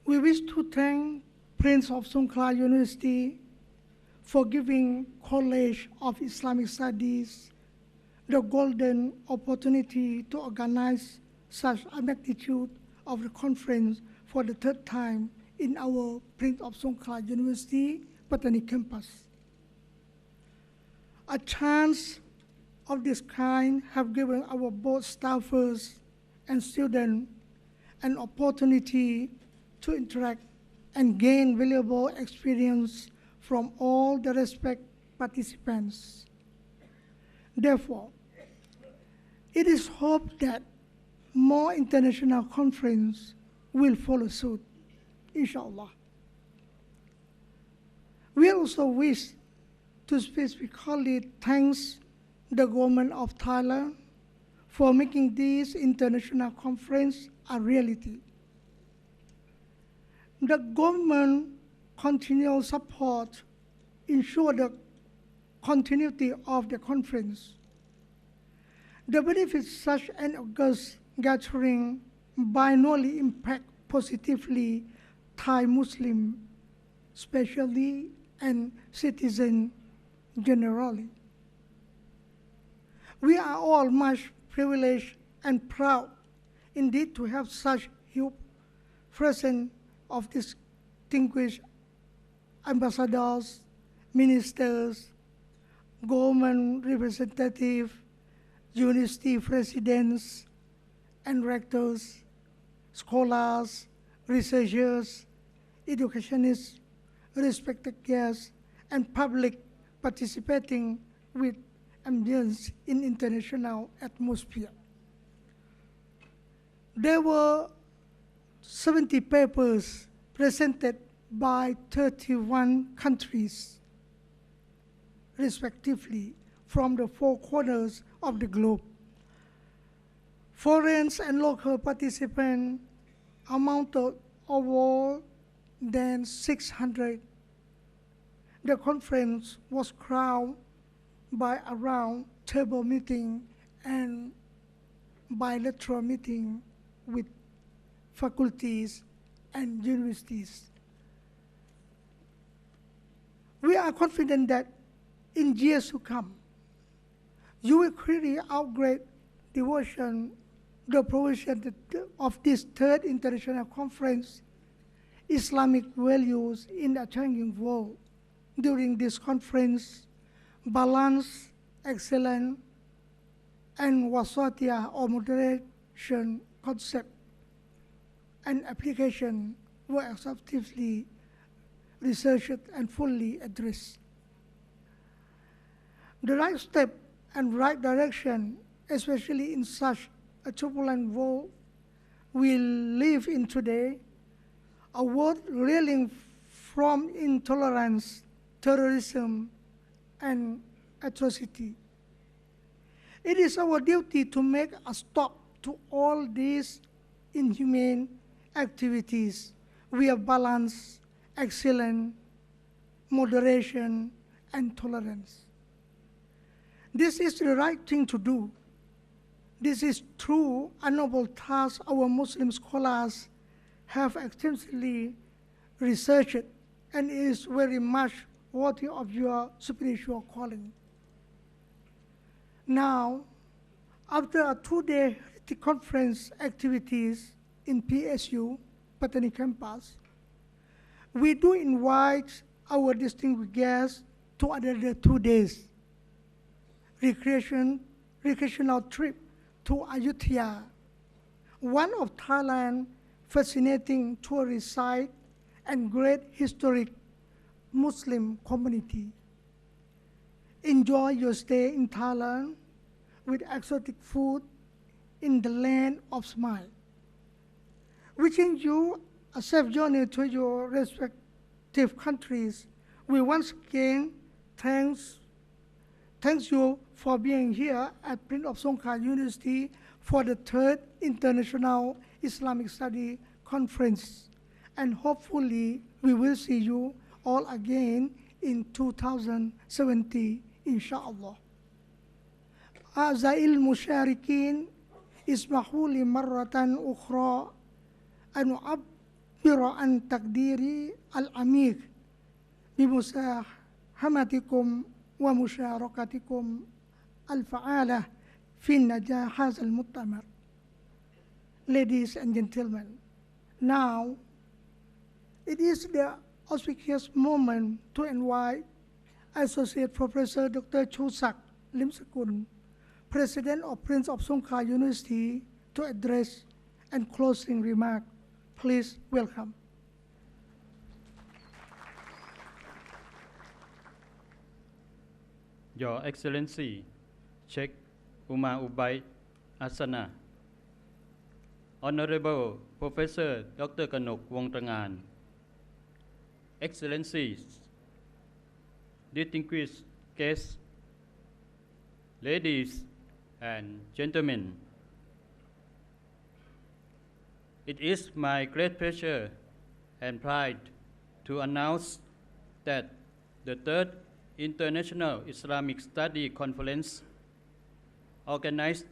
We wish to thank Prince of Songkhla University for giving College of Islamic Studies the golden opportunity to organize such a magnitude of the conference for the third time in our Prince of Songkhla University Pattani campus. A chance of this kind have given our both staffers and students an opportunity to interact and gain valuable experience from all the respected participants. Therefore, it is hoped that more international conferences will follow suit, inshallah. We also wish to specifically thank the government of Thailand for making this international conference a reality. The government continual support ensure the continuity of the conference. The benefits such an august gathering by not only impact positively Thai Muslim, especially, and citizens generally. We are all much privileged and proud indeed to have such huge presence of distinguished ambassadors, ministers, government representatives, university presidents and rectors, scholars, researchers, educationists, respected guests, and public participating with ambience in international atmosphere. There were 70 papers presented by 31 countries, respectively, from the four corners of the globe. Foreign and local participants amounted of more than 600. The conference was crowned by a round table meeting and bilateral meeting with faculties and universities. We are confident that in years to come, you will clearly outgrade devotion the provision of this third international conference, Islamic values in a changing world. During this conference, balance, excellence, and wasatiyah or moderation concept and application were exhaustively researched and fully addressed. The right step and right direction, especially in such a turbulent world we live in today, a world reeling from intolerance, terrorism, and atrocity. It is our duty to make a stop to all these inhumane activities via balance, excellence, moderation, and tolerance. This is the right thing to do. This is true a noble task our Muslim scholars have extensively researched and is very much worthy of your spiritual calling. Now, after a two-day conference activities in PSU, Pattani campus, we do invite our distinguished guests to another 2 days recreational trip to Ayutthaya, one of Thailand's fascinating tourist site and great historic Muslim community. Enjoy your stay in Thailand with exotic food in the land of smile. Wishing you a safe journey to your respective countries. We once again thanks you for being here at Prince of Songkhla University for the third International Islamic Study Conference. And hopefully we will see you all again in 2070, inshallah. أعزائي المشاركين، اسمحوا لي مرة أخرى أن أعبر عن تقديري العميق بمساهمتكم ومشاركتكم الفعالة في نجاح هذا المؤتمر. Ladies and gentlemen, now it is the auspicious moment to invite Associate Professor Dr. Chusak Limsakun, President of Prince of Songkla University, to address and closing remark. Please welcome. Your Excellency, Sheikh Umar Ubaid Asana, Honorable Professor Dr. Kanok Wongtrangan, Excellencies, distinguished guests, ladies and gentlemen, it is my great pleasure and pride to announce that the third International Islamic Study Conference, organized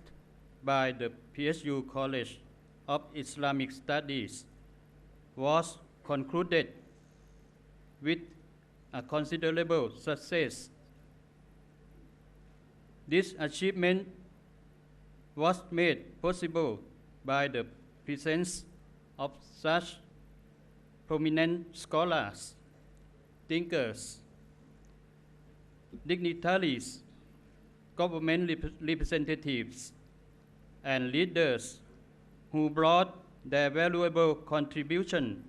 by the PSU College of Islamic Studies, was concluded with a considerable success. This achievement was made possible by the presence of such prominent scholars, thinkers, dignitaries, government representatives, and leaders who brought their valuable contribution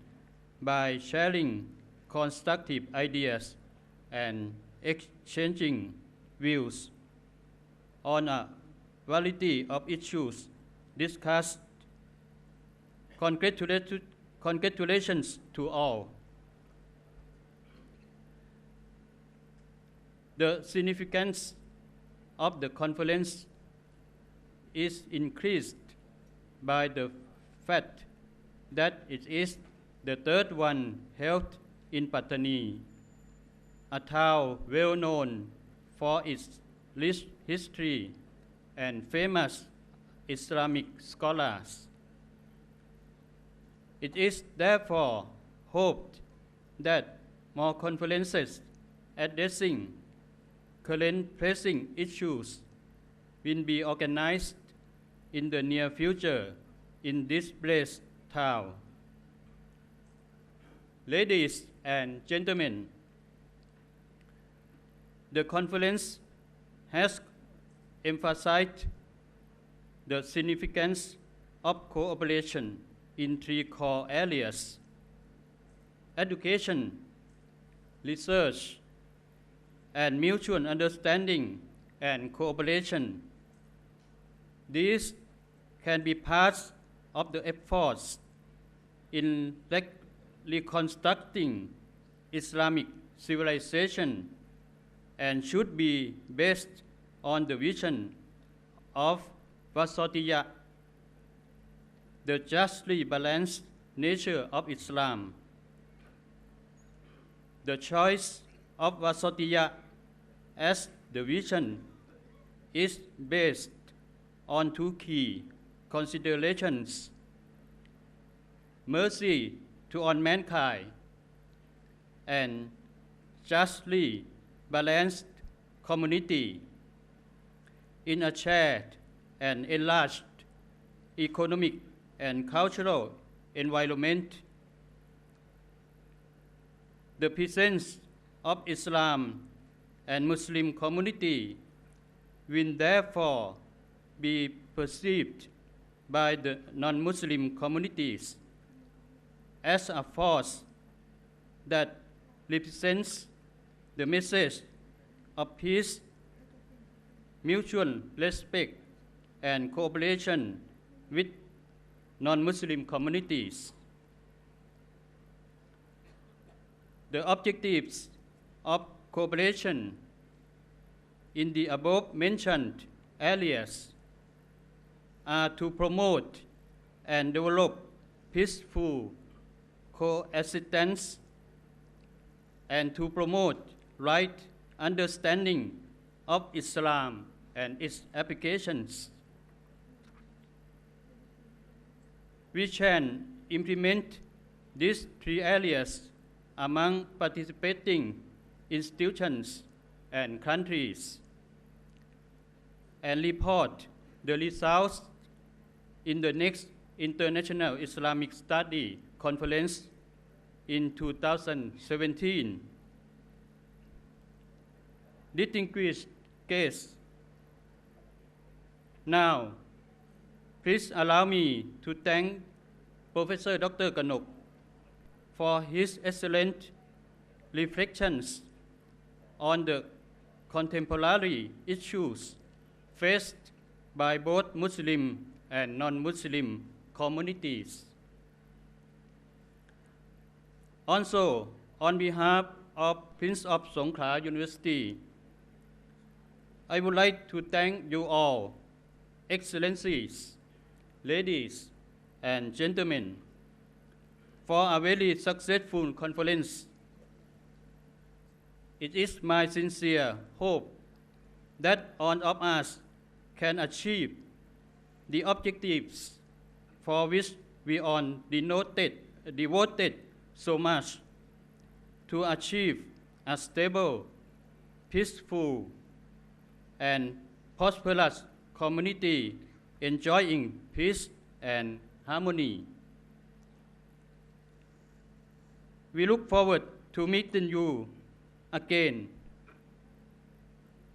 by sharing constructive ideas and exchanging views on a variety of issues discussed. Congratulations to all. The significance of the conference is increased by the fact that it is the third one held in Pattani, a town well known for its rich history and famous Islamic scholars. It is therefore hoped that more conferences addressing current pressing issues will be organized in the near future in this blessed town. Ladies and gentlemen, the conference has emphasized the significance of cooperation in three core areas: education, research, and mutual understanding and cooperation. These can be parts of the efforts in reconstructing Islamic civilization and should be based on the vision of Wasatiyah, the justly balanced nature of Islam. The choice of Wasatiyah as the vision is based on two key considerations: mercy to all mankind and justly balanced community in a shared and enlarged economic and cultural environment. The presence of Islam and Muslim community will therefore be perceived by the non-Muslim communities as a force that represents the message of peace, mutual respect, and cooperation with non-Muslim communities. The objectives of cooperation in the above-mentioned areas are to promote and develop peaceful coexistence and to promote right understanding of Islam and its applications. We can implement these three areas among participating institutions and countries and report the results in the next International Islamic Study Conference in 2017. Distinguished guests, now please allow me to thank Professor Dr. Kanok for his excellent reflections on the contemporary issues faced by both Muslim and non-Muslim communities. Also, on behalf of Prince of Songkhla University, I would like to thank you all, Excellencies, ladies and gentlemen, for a very successful conference. It is my sincere hope that all of us can achieve the objectives for which we all devoted so much to achieve a stable, peaceful, and prosperous community enjoying peace and harmony. We look forward to meeting you again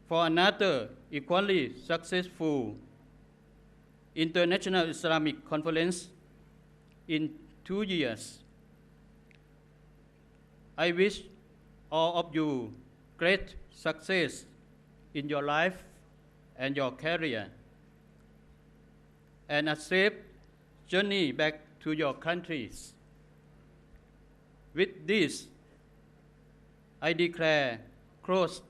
for another equally successful International Islamic Conference in 2 years. I wish all of you great success in your life and your career, and a safe journey back to your countries. With this, I declare closed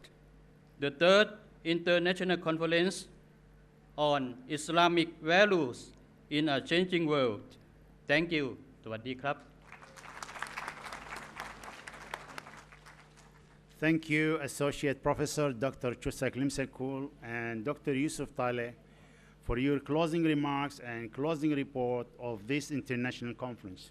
the third International Conference on Islamic Values in a Changing World. Thank you. สวัสดีครับ Thank you, Associate Professor Dr. Chusak Limsekul and Dr. Yusuf Taleh, for your closing remarks and closing report of this international conference.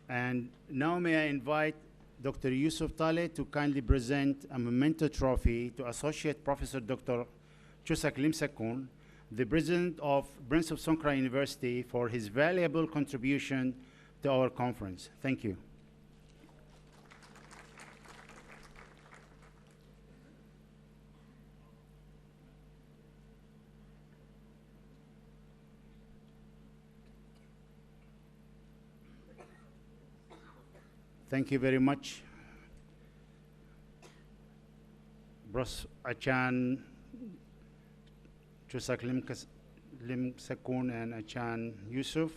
And now may I invite Dr. Yusuf Taleh to kindly present a memento trophy to Associate Professor Dr. Chusak Limsekul, the President of Prince of Songkhla University, for his valuable contribution to our conference. Thank you. Thank you very much, Bros Achan Chusak Limsekul and Achan Yusuf.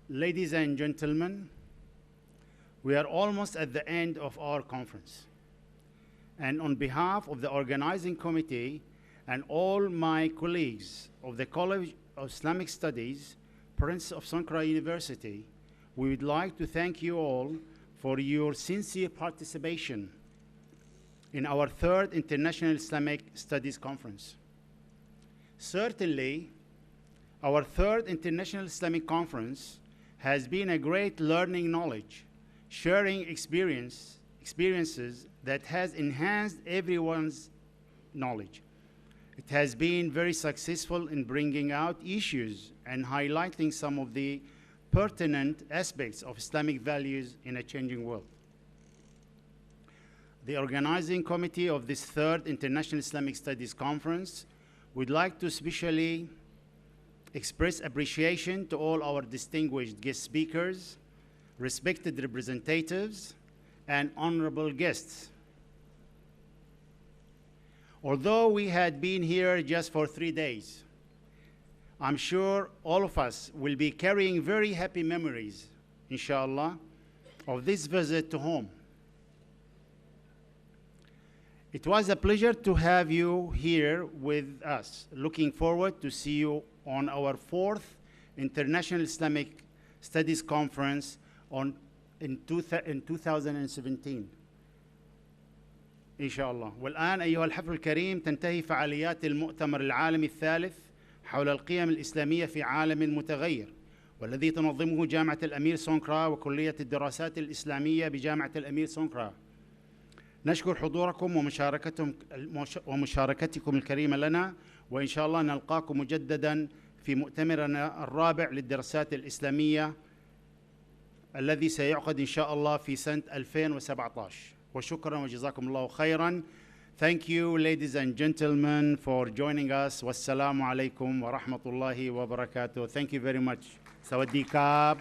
Ladies and gentlemen, we are almost at the end of our conference. And on behalf of the organizing committee and all my colleagues of the College of Islamic Studies, Prince of Songkhla University, we would like to thank you all for your sincere participation in our third International Islamic Studies Conference. Certainly, our third International Islamic Conference has been a great learning knowledge, sharing experiences that has enhanced everyone's knowledge. It has been very successful in bringing out issues and highlighting some of the pertinent aspects of Islamic values in a changing world. The organizing committee of this third International Islamic Studies Conference would like to especially express appreciation to all our distinguished guest speakers, respected representatives, and honorable guests. Although we had been here just for 3 days, I'm sure all of us will be carrying very happy memories, inshallah, of this visit to home. It was a pleasure to have you here with us. Looking forward to see you on our 4th International Islamic Studies Conference in 2017 إن شاء الله. والآن أيها الحفل الكريم تنتهي فعاليات المؤتمر العالمي الثالث حول القيم الإسلامية في عالم متغير، والذي تنظمه جامعة الأمير سونكرا وكلية الدراسات الإسلامية بجامعة الأمير سونكرا. نشكر حضوركم ومشاركتكم الكريمة لنا، وإن شاء الله نلقاكم مجددا في مؤتمرنا الرابع للدراسات الإسلامية الذي سيعقد إن شاء الله في سنة 2017. وشكرا وجزاكم الله خيرا. Thank you, ladies and gentlemen, for joining us. Wassalamu alaikum wa rahmatullahi wa barakatuh. Thank you very much. Sawadee Kaab.